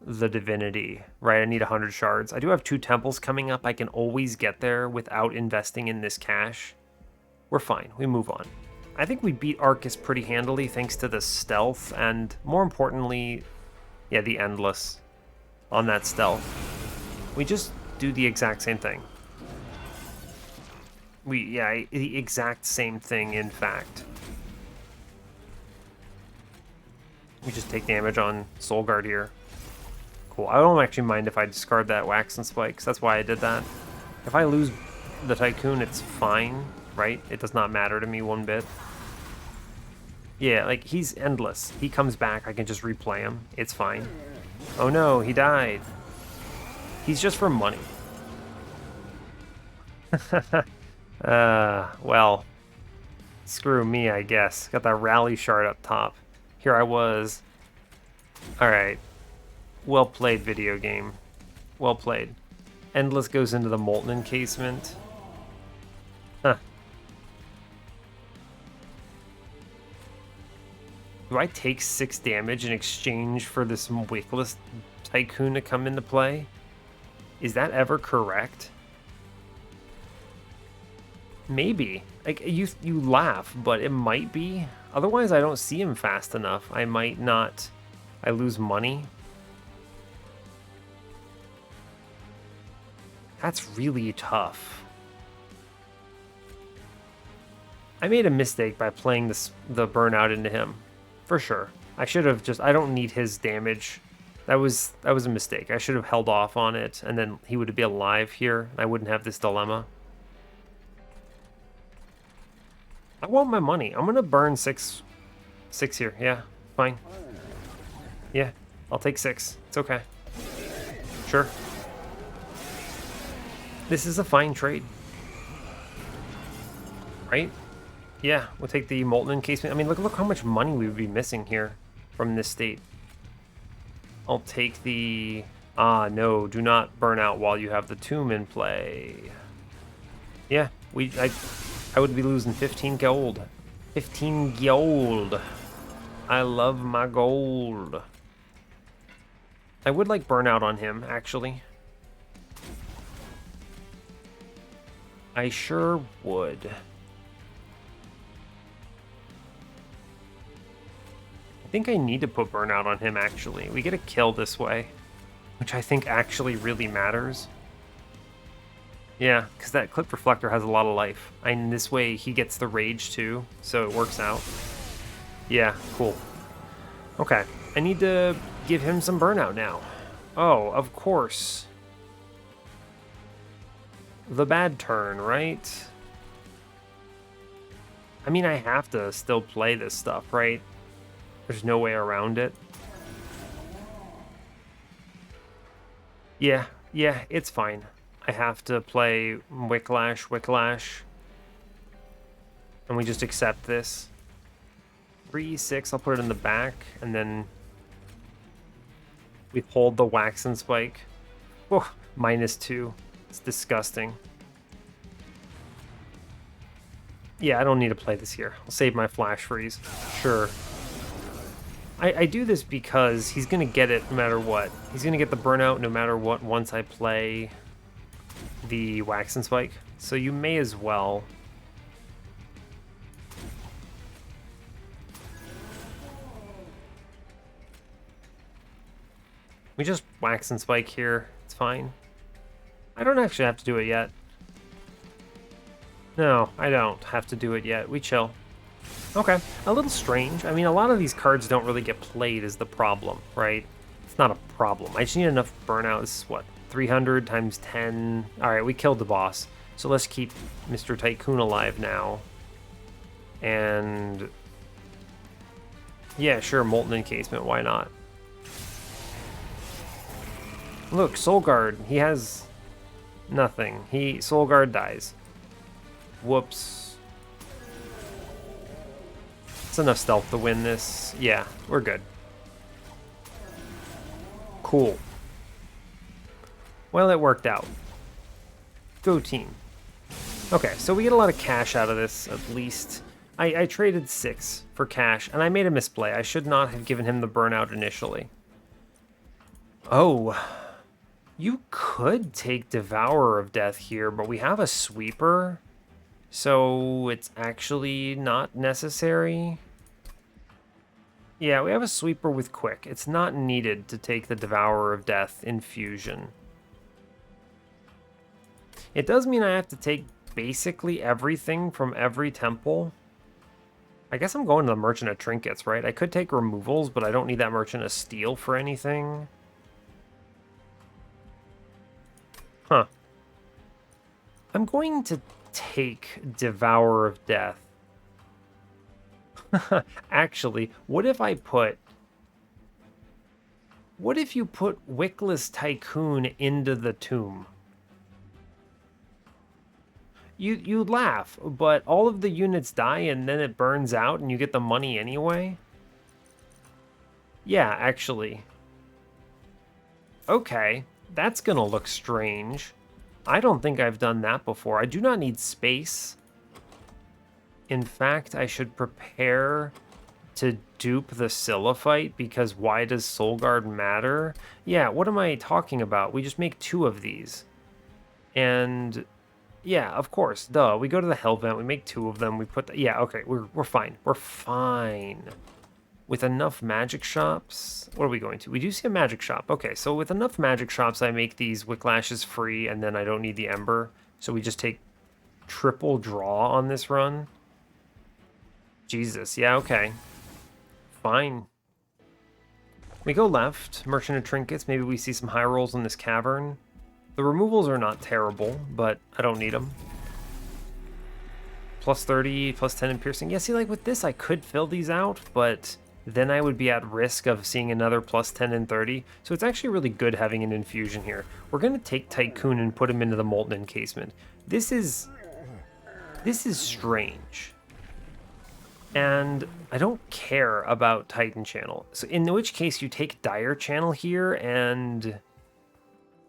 the Divinity, right? I need 100 shards. I do have 2 temples coming up. I can always get there without investing in this cash. We're fine. We move on. I think we beat Arcus pretty handily thanks to the stealth and, more importantly, yeah, the Endless on that stealth. We just do the exact same thing. Yeah, the exact same thing, in fact. We just take damage on Soul Guard here. Cool. I don't actually mind if I discard that Wax and Spikes. That's why I did that. If I lose the Tycoon, it's fine, right? It does not matter to me one bit. Yeah, like, he's endless. He comes back, I can just replay him. It's fine. Oh no, he died. He's just for money. Well, screw me, I guess. Got that rally shard up top. Here I was. Alright. Well played, video game. Well played. Endless goes into the Molten Encasement. Huh. Do I take 6 damage in exchange for this Wickless Tycoon to come into play? Is that ever correct? Maybe. Like, you laugh, but it might be. Otherwise, I don't see him fast enough. I might not. I lose money. That's really tough. I made a mistake by playing the burnout into him. For sure. I should have just... I don't need his damage. That was a mistake. I should have held off on it, and then he would be alive here. I wouldn't have this dilemma. I want my money. I'm gonna burn 6 here. Yeah, fine. Yeah, I'll take 6. It's okay. Sure. This is a fine trade. Right? Yeah, we'll take the Molten Encasement. I mean, look how much money we would be missing here from this state. I'll take the... Ah, no, do not burn out while you have the tomb in play. Yeah, I would be losing 15 gold. 15 gold. I love my gold. I would like burnout on him, actually. I sure would. I think I need to put burnout on him, actually. We get a kill this way, which I think actually really matters. Yeah, because that Clip Reflector has a lot of life. And this way he gets the rage too, so it works out. Yeah, cool. Okay, I need to give him some burnout now. Oh, of course. The bad turn, right? I mean, I have to still play this stuff, right? There's no way around it. Yeah, it's fine. I have to play Wicklash. And we just accept this. 3-6, I'll put it in the back, and then we hold the Wax and Spike. Oh, -2. It's disgusting. Yeah, I don't need to play this here. I'll save my Flash Freeze. Sure. I do this because he's going to get it no matter what. He's going to get the burnout no matter what once I play the Wax and Spike. So you may as well. We just Wax and Spike here. It's fine. I don't actually have to do it yet. No, I don't have to do it yet. We chill. Okay, a little strange. I mean, a lot of these cards don't really get played is the problem, right? It's not a problem. I just need enough burnout. This is what, 300 times 10. All right, we killed the boss. So let's keep Mr. Tycoon alive now. And yeah, sure, Molten Encasement, why not? Look, Soul Guard, he has nothing. Soul Guard dies. Whoops. It's enough stealth to win this. Yeah, we're good. Cool. Well, it worked out. Go team. Okay, so we get a lot of cash out of this, at least. I traded 6 for cash, and I made a misplay. I should not have given him the burnout initially. Oh, you could take Devourer of Death here, but we have a Sweeper, so it's actually not necessary. Yeah, we have a Sweeper with Quick. It's not needed to take the Devourer of Death infusion. It does mean I have to take basically everything from every temple. I guess I'm going to the Merchant of Trinkets, right? I could take removals, but I don't need that Merchant of Steel for anything. Huh. I'm going to take Devourer of Death. Actually, what if you put Wickless Tycoon into the tomb? You'd laugh, but all of the units die and then it burns out and you get the money anyway? Yeah, actually. Okay, that's gonna look strange. I don't think I've done that before. I do not need space. In fact, I should prepare to dupe the Cilophite, because why does Soul Guard matter? Yeah, what am I talking about? We just make 2 of these. And yeah, of course, duh. We go to the Hell Vent, we make 2 of them, we put yeah, okay, we're fine. We're fine. With enough magic shops, what are we going to? We do see a magic shop. Okay, so with enough magic shops, I make these Wicklashes free, and then I don't need the Ember. So we just take triple draw on this run. Jesus, yeah, okay. Fine. We go left, Merchant of Trinkets. Maybe we see some high rolls in this cavern. The removals are not terrible, but I don't need them. Plus 30, plus 10 in piercing. Yeah, see, like with this, I could fill these out, but then I would be at risk of seeing another plus 10 and 30. So it's actually really good having an infusion here. We're going to take Tycoon and put him into the Molten Encasement. This is strange. And I don't care about Titan Channel. So in which case you take Dire Channel here and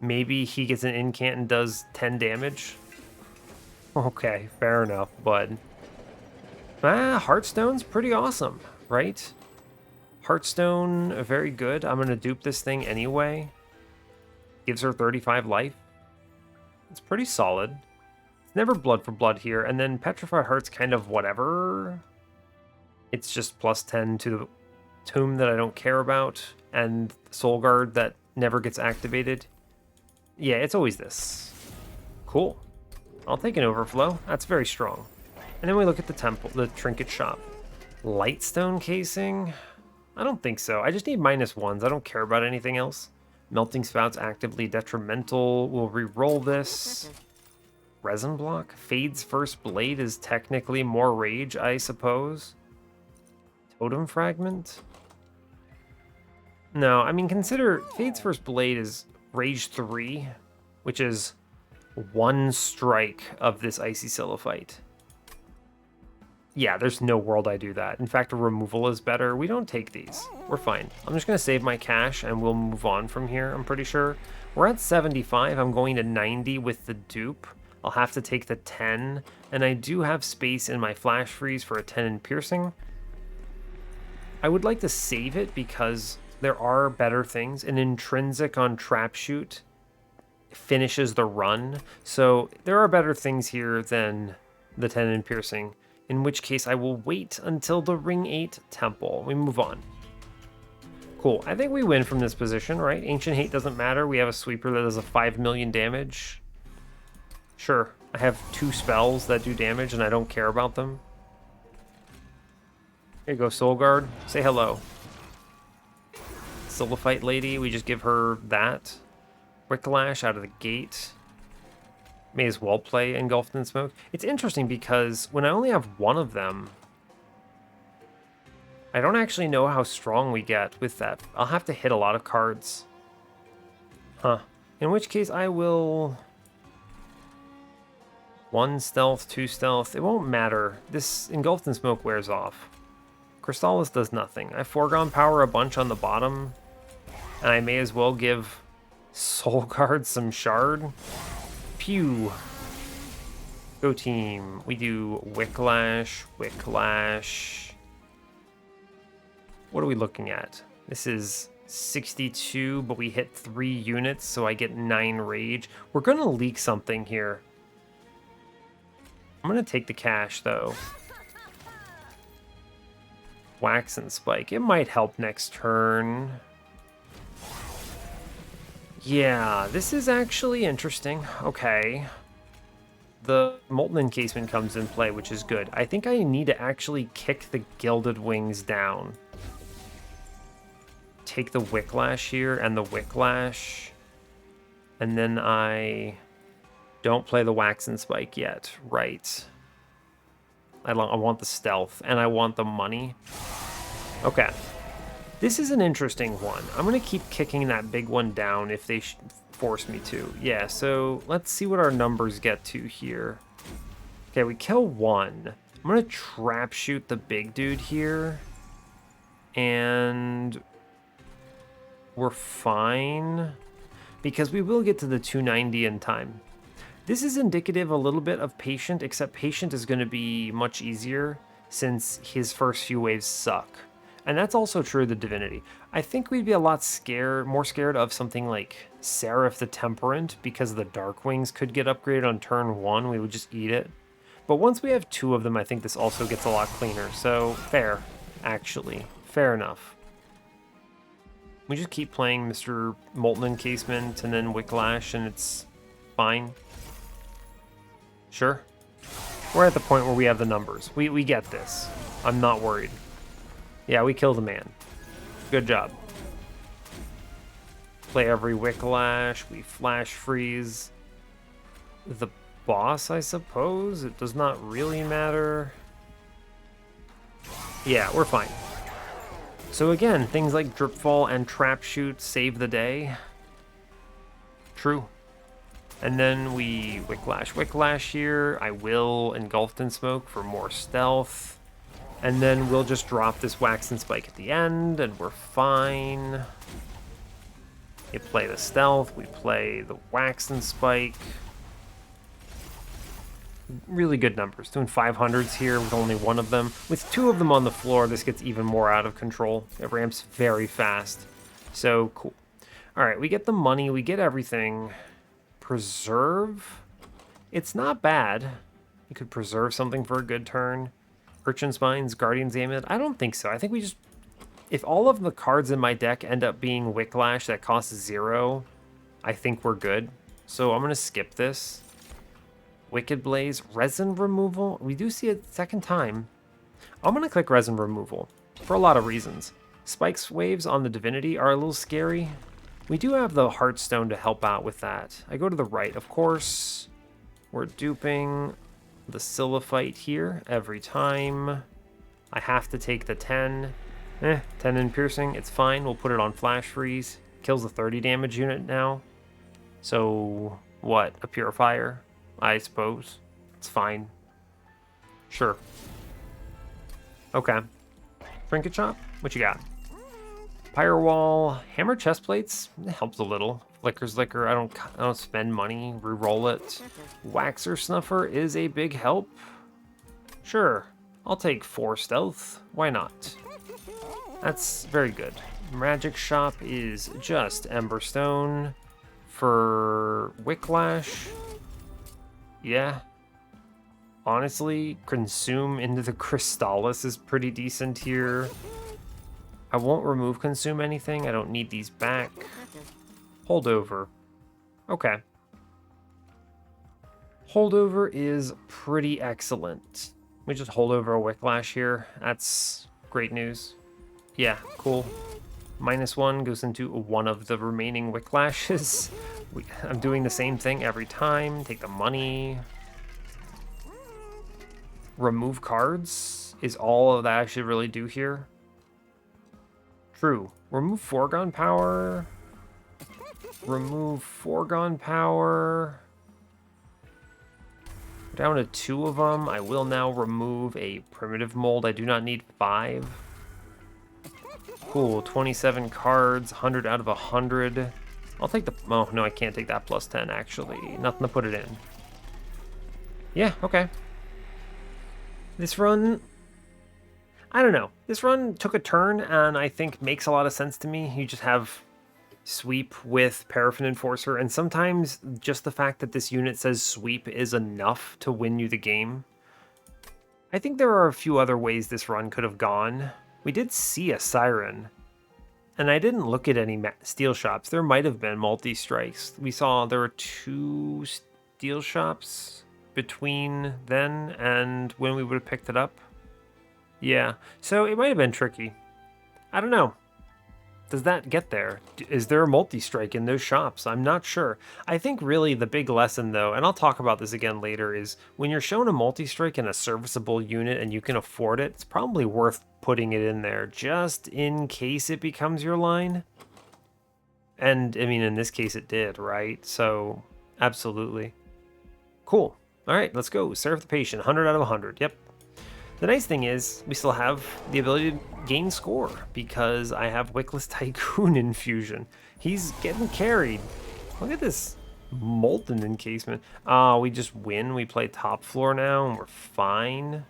maybe he gets an incant and does 10 damage. Okay, fair enough, bud. Heartstone's pretty awesome, right? Heartstone, very good. I'm going to dupe this thing anyway. Gives her 35 life. It's pretty solid. It's never blood for blood here. And then Petrified Heart's kind of whatever. It's just plus 10 to the tomb that I don't care about. And Soul Guard that never gets activated. Yeah, it's always this. Cool. I'll take an Overflow. That's very strong. And then we look at the temple, the trinket shop. Lightstone casing? I don't think so. I just need -1s. I don't care about anything else. Melting Spout's actively detrimental. We'll re-roll this. Resin block? Fade's First Blade is technically more rage, I suppose. Totem Fragment? No, I mean, consider Fade's First Blade is Rage 3, which is 1 strike of this Icy Cilophite. Yeah, there's no world I do that. In fact, a removal is better. We don't take these. We're fine. I'm just going to save my cash and we'll move on from here, I'm pretty sure. We're at 75. I'm going to 90 with the dupe. I'll have to take the 10. And I do have space in my Flash Freeze for a 10 in piercing. I would like to save it because there are better things. An intrinsic on Trap Shoot finishes the run. So there are better things here than the 10 in piercing. In which case I will wait until the Ring 8 Temple. We move on. Cool. I think we win from this position, right? Ancient Hate doesn't matter. We have a sweeper that does a 5 million damage. Sure. I have 2 spells that do damage and I don't care about them. Here you go, Soul Guard. Say hello. Cilophite lady, we just give her that. Wicklash out of the gate. May as well play Engulfed in Smoke. It's interesting because when I only have one of them, I don't actually know how strong we get with that. I'll have to hit a lot of cards. Huh. In which case I will... 1 stealth, 2 stealth. It won't matter. This Engulfed in Smoke wears off. Crystallis does nothing. I foregone power a bunch on the bottom. And I may as well give Soul Guard some shard. Pew. Go team. We do Wicklash, Wicklash. What are we looking at? This is 62, but we hit 3 units, so I get 9 rage. We're gonna leak something here. I'm gonna take the cash though. Wax and Spike. It might help next turn. Yeah, this is actually interesting. Okay. The Molten Encasement comes in play, which is good. I think I need to actually kick the Gilded Wings down. Take the Wicklash here and the Wicklash. And then I don't play the Wax and Spike yet. Right. I want the stealth and I want the money. Okay. This is an interesting one. I'm going to keep kicking that big one down if they force me to. Yeah, so let's see what our numbers get to here. Okay, we kill 1. I'm going to trap shoot the big dude here. And we're fine because we will get to the 290 in time. This is indicative a little bit of Patient, except Patient is going to be much easier since his first few waves suck. And that's also true of the Divinity. I think we'd be a lot more scared of something like Seraph the Temperant because the Dark Wings could get upgraded on turn 1. We would just eat it. But once we have 2 of them, I think this also gets a lot cleaner. So fair, actually. Fair enough. We just keep playing Mr. Molten Encasement and then Wicklash and it's fine. Sure. We're at the point where we have the numbers. We get this. I'm not worried. Yeah, we killed a man. Good job. Play every Wicklash. We flash freeze the boss, I suppose. It does not really matter. Yeah, we're fine. So again, things like Dripfall and Trap Shoot save the day. True. And then we Wicklash here. I will Engulfed in Smoke for more stealth. And then we'll just drop this Wax and Spike at the end, and we're fine. You play the stealth, we play the Wax and Spike. Really good numbers. Doing 500s here with only 1 of them. With 2 of them on the floor, this gets even more out of control. It ramps very fast. So, cool. Alright, we get the money, we get everything. Preserve? It's not bad. You could preserve something for a good turn. Urchin Spines, Guardian's Amulet? I don't think so. I think we just... If all of the cards in my deck end up being Wicklash that costs 0, I think we're good. So I'm going to skip this. Wicked Blaze, Resin Removal. We do see it second time. I'm going to click Resin Removal for a lot of reasons. Spike's waves on the Divinity are a little scary. We do have the Heartstone to help out with that. I go to the right, of course. We're duping the Cilophite here every time. I have to take the 10. 10 in piercing, it's fine. We'll put it on Flash Freeze. Kills the 30 damage unit now. So, what? A Purifier, I suppose. It's fine. Sure. Okay. Trinket Shop, what you got? Firewall, Hammer Chestplates, it helps a little. Flicker's Liquor, I don't spend money, reroll it. Waxer Snuffer is a big help. Sure, I'll take 4 stealth, why not? That's very good. Magic Shop is just Emberstone. For Wicklash, yeah. Honestly, Consume into the Crystallis is pretty decent here. I won't remove Consume anything, I don't need these back. Holdover. Okay. Holdover is pretty excellent. We just hold over a Wicklash here. That's great news. Yeah, cool. -1 goes into one of the remaining Wicklashes. I'm doing the same thing every time. Take the money. Remove cards is all of that I should really do here. True. Remove foregone power. Remove foregone power. Down to 2 of them. I will now remove a primitive mold. I do not need 5. Cool. 27 cards. 100 out of 100. I'll take the... Oh, no, I can't take that +10, actually. Nothing to put it in. Yeah, okay. This run... I don't know. This run took a turn and I think makes a lot of sense to me. You just have sweep with Paraffin Enforcer, and sometimes just the fact that this unit says sweep is enough to win you the game. I think there are a few other ways this run could have gone. We did see a Siren, and I didn't look at any steel shops. There might have been multi-strikes. We saw there were 2 steel shops between then and when we would have picked it up. Yeah, so it might have been tricky. I don't know. Does that get there? Is there a multi-strike in those shops? I'm not sure. I think really the big lesson though, and I'll talk about this again later, is when you're shown a multi-strike in a serviceable unit and you can afford it, it's probably worth putting it in there just in case it becomes your line. And I mean, in this case it did, right? So absolutely. Cool. All right, let's go. Seraph the Patient, 100 out of 100. Yep. The nice thing is, we still have the ability to gain score, because I have Wickless Tycoon infusion. He's getting carried. Look at this molten encasement. We just win. We play top floor now, and we're fine.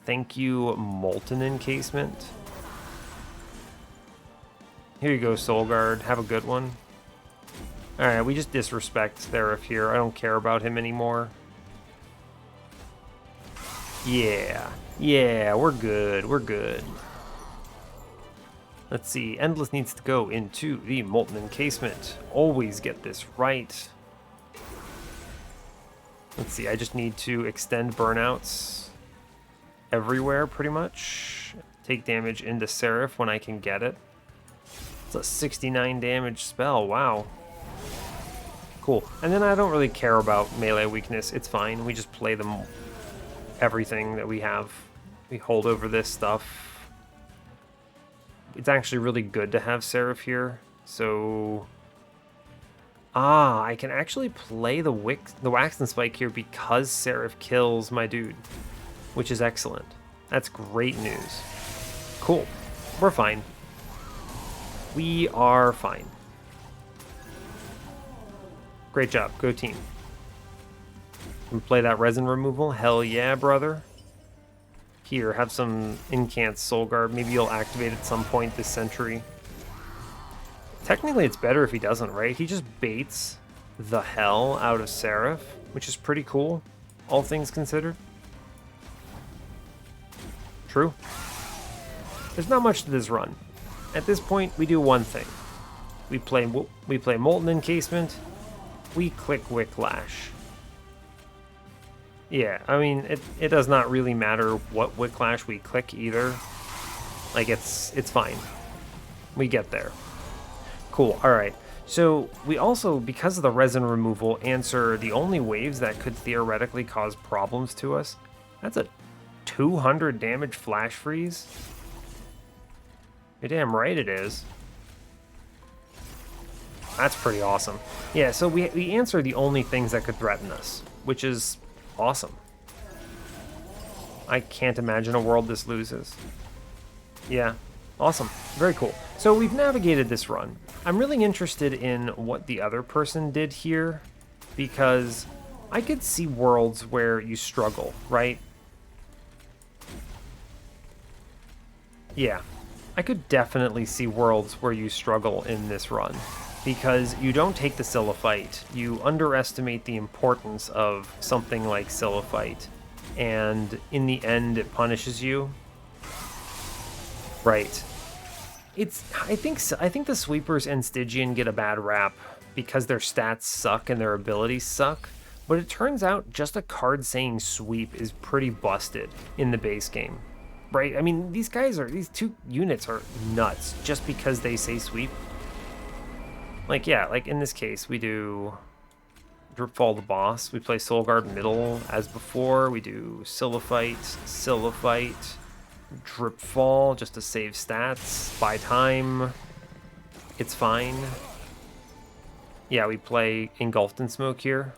Thank you, molten encasement. Here you go, Soul Guard. Have a good one. Alright, we just disrespect Seraph here. I don't care about him anymore. Yeah, we're good, we're good. Let's see, Endless needs to go into the Molten Encasement. Always get this right. Let's see, I just need to extend burnouts everywhere, pretty much. Take damage into Seraph when I can get it. It's a 69 damage spell, wow. Cool, and then I don't really care about melee weakness, it's fine. We just play them everything that we have. We hold over this stuff. It's actually really good to have Seraph here. So I can actually play the Wax and Spike here because Seraph kills my dude, which is excellent. That's great news. Cool. We're fine. We are fine. Great job. Go team. And play that resin removal. Hell yeah, brother. Here, have some Incant Soul Guard. Maybe you'll activate at some point this century. Technically, it's better if he doesn't, right? He just baits the hell out of Seraph, which is pretty cool, all things considered. True. There's not much to this run. At this point, we do one thing. We play Molten Encasement. We click Wicklash. Yeah, I mean, it does not really matter what Wicklash we click either. Like, it's fine. We get there. Cool, alright. So, we also, because of the resin removal, answer the only waves that could theoretically cause problems to us. That's a 200 damage flash freeze. You're damn right it is. That's pretty awesome. Yeah, so we answer the only things that could threaten us, which is awesome. I can't imagine a world this loses. Yeah, awesome. Very cool. So we've navigated this run. I'm really interested in what the other person did here, because I could see worlds where you struggle, right? Yeah, I could definitely see worlds where you struggle in this run, because you don't take the Cilophite. You underestimate the importance of something like Cilophite, and in the end it punishes you. Right. I think the Sweepers and Stygian get a bad rap because their stats suck and their abilities suck, but it turns out just a card saying sweep is pretty busted in the base game. right? I mean, these two units are nuts just because they say sweep. Like, yeah, like in this case, we do Dripfall the boss. We play Soulguard middle as before. We do Cilophite, Dripfall just to save stats, buy time. It's fine. Yeah, we play Engulfed in Smoke here.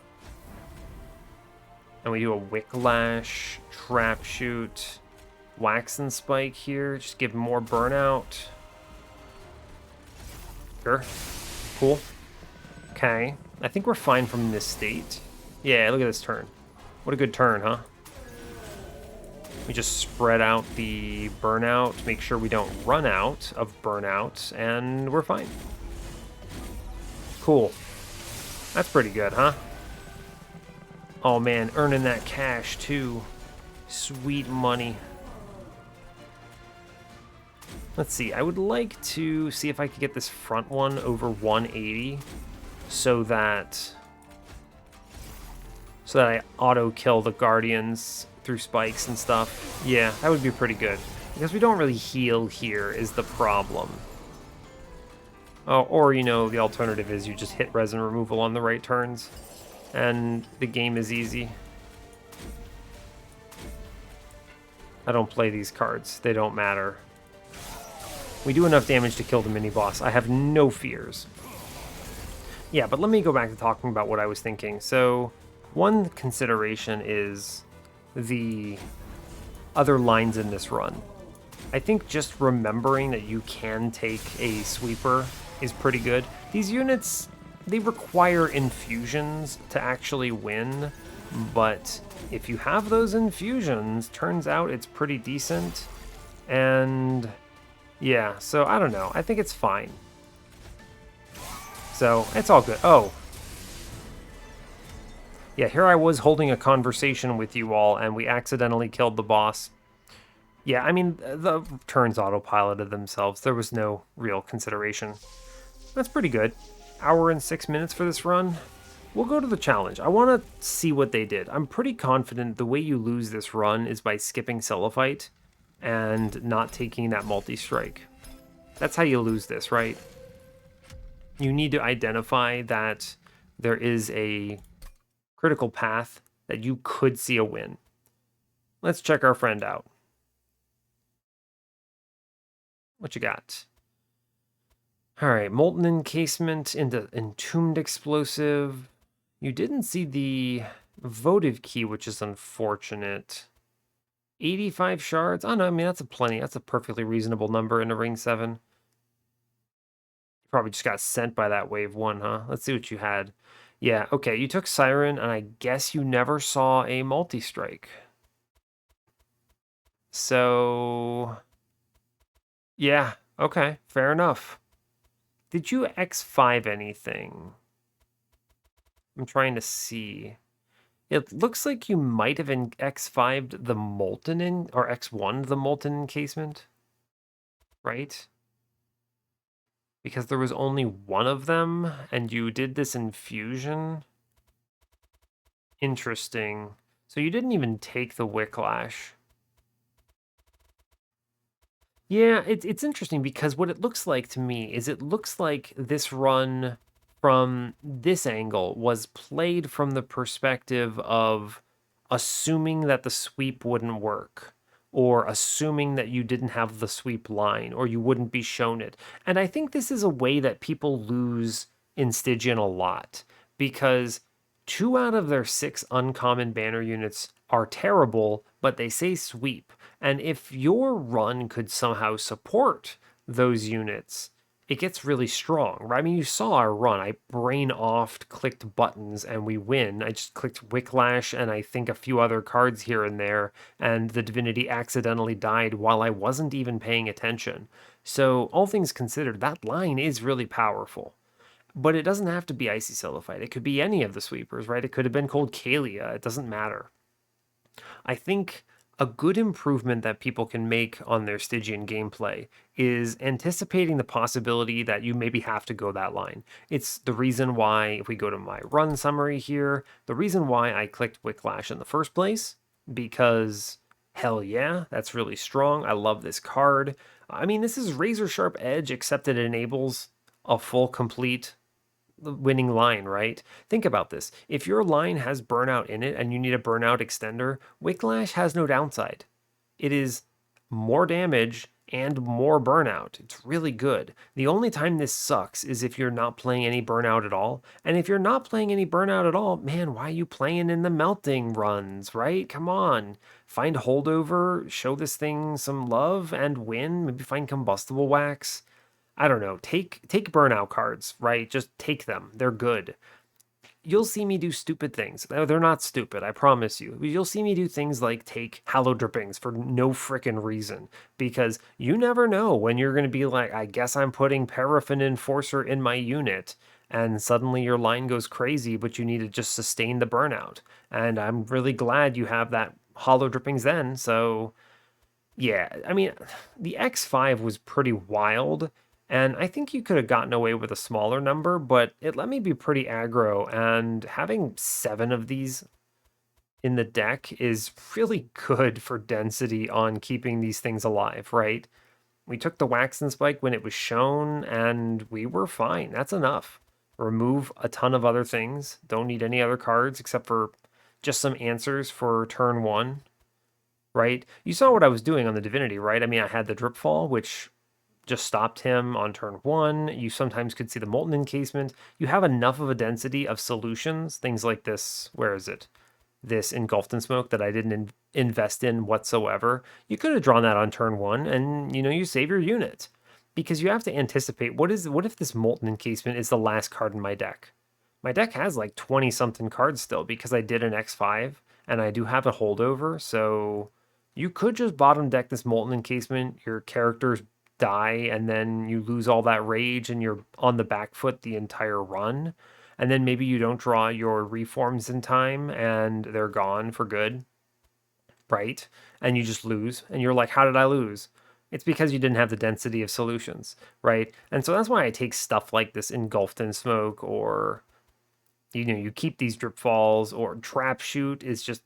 And we do a Wicklash, Trap Shoot, Wax and Spike here. Just give more burnout. Sure. Cool. Okay. I think we're fine from this state. Yeah, look at this turn. What a good turn, huh? We just spread out the burnout, make sure we don't run out of burnout, and we're fine. Cool. That's pretty good, huh? Oh man, earning that cash too. Sweet money. Let's see, I would like to see if I could get this front one over 180 so that I auto-kill the Guardians through spikes and stuff. Yeah, that would be pretty good. Because we don't really heal here is the problem. Oh, or, you know, the alternative is you just hit resin removal on the right turns, and the game is easy. I don't play these cards. They don't matter. We do enough damage to kill the mini-boss. I have no fears. Yeah, but let me go back to talking about what I was thinking. So, one consideration is the other lines in this run. I think just remembering that you can take a sweeper is pretty good. These units, they require infusions to actually win, but if you have those infusions, turns out it's pretty decent. And yeah, so I don't know. I think it's fine. So it's all good. Oh. Yeah, here I was holding a conversation with you all, and we accidentally killed the boss. Yeah, I mean, the turns autopiloted themselves. There was no real consideration. That's pretty good. Hour and 6 minutes for this run. We'll go to the challenge. I want to see what they did. I'm pretty confident the way you lose this run is by skipping Cilophite and not taking that multi-strike. That's how you lose this, right? You need to identify that there is a critical path that you could see a win. Let's check our friend out. What you got? All right, Molten Encasement into Entombed Explosive. You didn't see the votive key, which is unfortunate. 85 shards? Oh, no, I mean, that's a perfectly reasonable number in a Ring 7. You probably just got sent by that wave 1, huh? Let's see what you had. Yeah, okay, you took Siren, and I guess you never saw a multi-strike. So, yeah, okay, fair enough. Did you X5 anything? I'm trying to see. It looks like you might have X5'd the Molten or X1'd the Molten Encasement, right? Because there was only one of them, and you did this infusion. Interesting. So you didn't even take the Wicklash. Yeah, it's interesting because what it looks like to me is it looks like this run from this angle was played from the perspective of assuming that the sweep wouldn't work, or assuming that you didn't have the sweep line, or you wouldn't be shown it. And I think this is a way that people lose in Stygian a lot, because 2 out of their 6 uncommon banner units are terrible, but they say sweep. And if your run could somehow support those units, it gets really strong, right? I mean, you saw our run. I brain offed, clicked buttons, and we win. I just clicked Wicklash and I think a few other cards here and there, and the Divinity accidentally died while I wasn't even paying attention. So, all things considered, that line is really powerful. But it doesn't have to be Icy Cilophite. It could be any of the sweepers, right? It could have been Cold Kalia. It doesn't matter. I think a good improvement that people can make on their Stygian gameplay is anticipating the possibility that you maybe have to go that line. It's the reason why, if we go to my run summary here, the reason why I clicked Wicklash in the first place, because Hell yeah, that's really strong. I love this card. I mean, this is razor sharp edge, except it enables a full complete winning line, right? Think about this. If your line has burnout in it and you need a burnout extender, Wicklash has no downside. It is more damage and more burnout. It's really good. The only time this sucks is if you're not playing any burnout at all. And if you're not playing any burnout at all, man, why are you playing in the melting runs, right? Come on. Find holdover, show this thing some love and win. Maybe find combustible wax. I don't know. Take burnout cards, right? Just take them. They're good. You'll see me do stupid things. They're not stupid, I promise you. You'll see me do things like take hallow drippings for no frickin' reason, because you never know when you're going to be like, I guess I'm putting Paraffin Enforcer in my unit, and suddenly your line goes crazy, but you need to just sustain the burnout. And I'm really glad you have that hollow drippings then, so yeah, I mean, the X5 was pretty wild, and I think you could have gotten away with a smaller number, but it let me be pretty aggro, and having 7 of these in the deck is really good for density on keeping these things alive, right? We took the Wax and Spike when it was shown, and we were fine. That's enough. Remove a ton of other things. Don't need any other cards except for just some answers for turn 1, right? You saw what I was doing on the Divinity, right? I mean, I had the Drip Fall, which just stopped him on turn 1. You sometimes could see the Molten Encasement. You have enough of a density of solutions, things like this. Where is it? This Engulfed in Smoke that I didn't invest in whatsoever. You could have drawn that on turn 1, and you save your unit, because you have to anticipate what if this Molten Encasement is the last card in my deck. My deck has like 20 something cards still because I did an X5 and I do have a holdover, so you could just bottom deck this Molten Encasement, your characters die, and then you lose all that rage and you're on the back foot the entire run. And then maybe you don't draw your reforms in time and they're gone for good, right? And you just lose. And you're like, how did I lose? It's because you didn't have the density of solutions, right? And so that's why I take stuff like this Engulfed in Smoke, or you keep these drip falls, or trap shoot is just,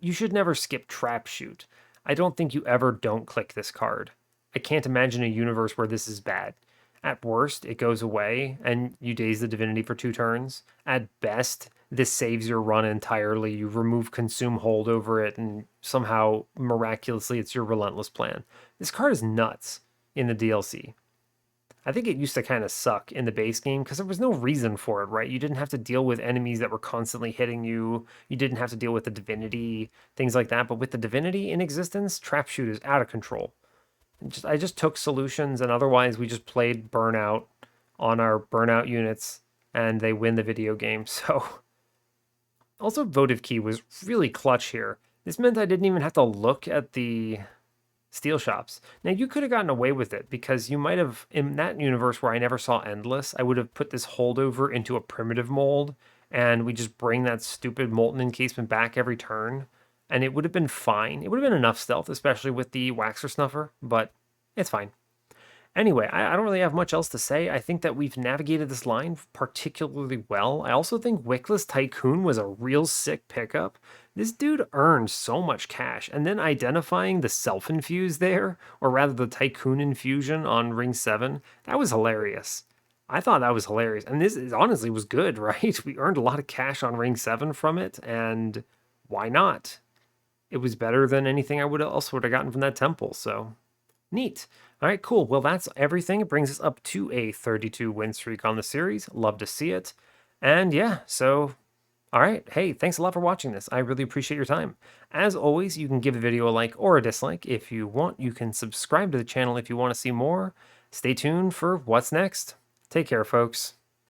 you should never skip trap shoot. I don't think you ever don't click this card. I can't imagine a universe where this is bad. At worst, it goes away and you daze the Divinity for 2 turns. At best, this saves your run entirely. You remove consume hold over it, and somehow, miraculously, it's your relentless plan. This card is nuts in the DLC. I think it used to kind of suck in the base game because there was no reason for it, right? You didn't have to deal with enemies that were constantly hitting you. You didn't have to deal with the Divinity, things like that. But with the Divinity in existence, Trap Shoot is out of control. I just took solutions, and otherwise we just played Burnout on our Burnout units, and they win the video game. So, also Votive Key was really clutch here. This meant I didn't even have to look at the steel shops. Now, you could have gotten away with it because you might have, in that universe where I never saw Endless, I would have put this holdover into a primitive mold, and we just bring that stupid Molten Encasement back every turn, and it would have been fine. It would have been enough stealth, especially with the Waxer Snuffer, but it's fine. Anyway, I don't really have much else to say. I think that we've navigated this line particularly well. I also think Wickless Tycoon was a real sick pickup. This dude earned so much cash, and then identifying the self-infuse there, or rather the Tycoon infusion on Ring 7, that was hilarious. I thought that was hilarious, and this honestly was good, right? We earned a lot of cash on Ring 7 from it, and why not? It was better than anything I would have gotten from that temple, so neat. All right, cool. Well, that's everything. It brings us up to a 32 win streak on the series. Love to see it. And yeah, so all right. Hey, thanks a lot for watching this. I really appreciate your time. As always, you can give the video a like or a dislike if you want. You can subscribe to the channel if you want to see more. Stay tuned for what's next. Take care, folks.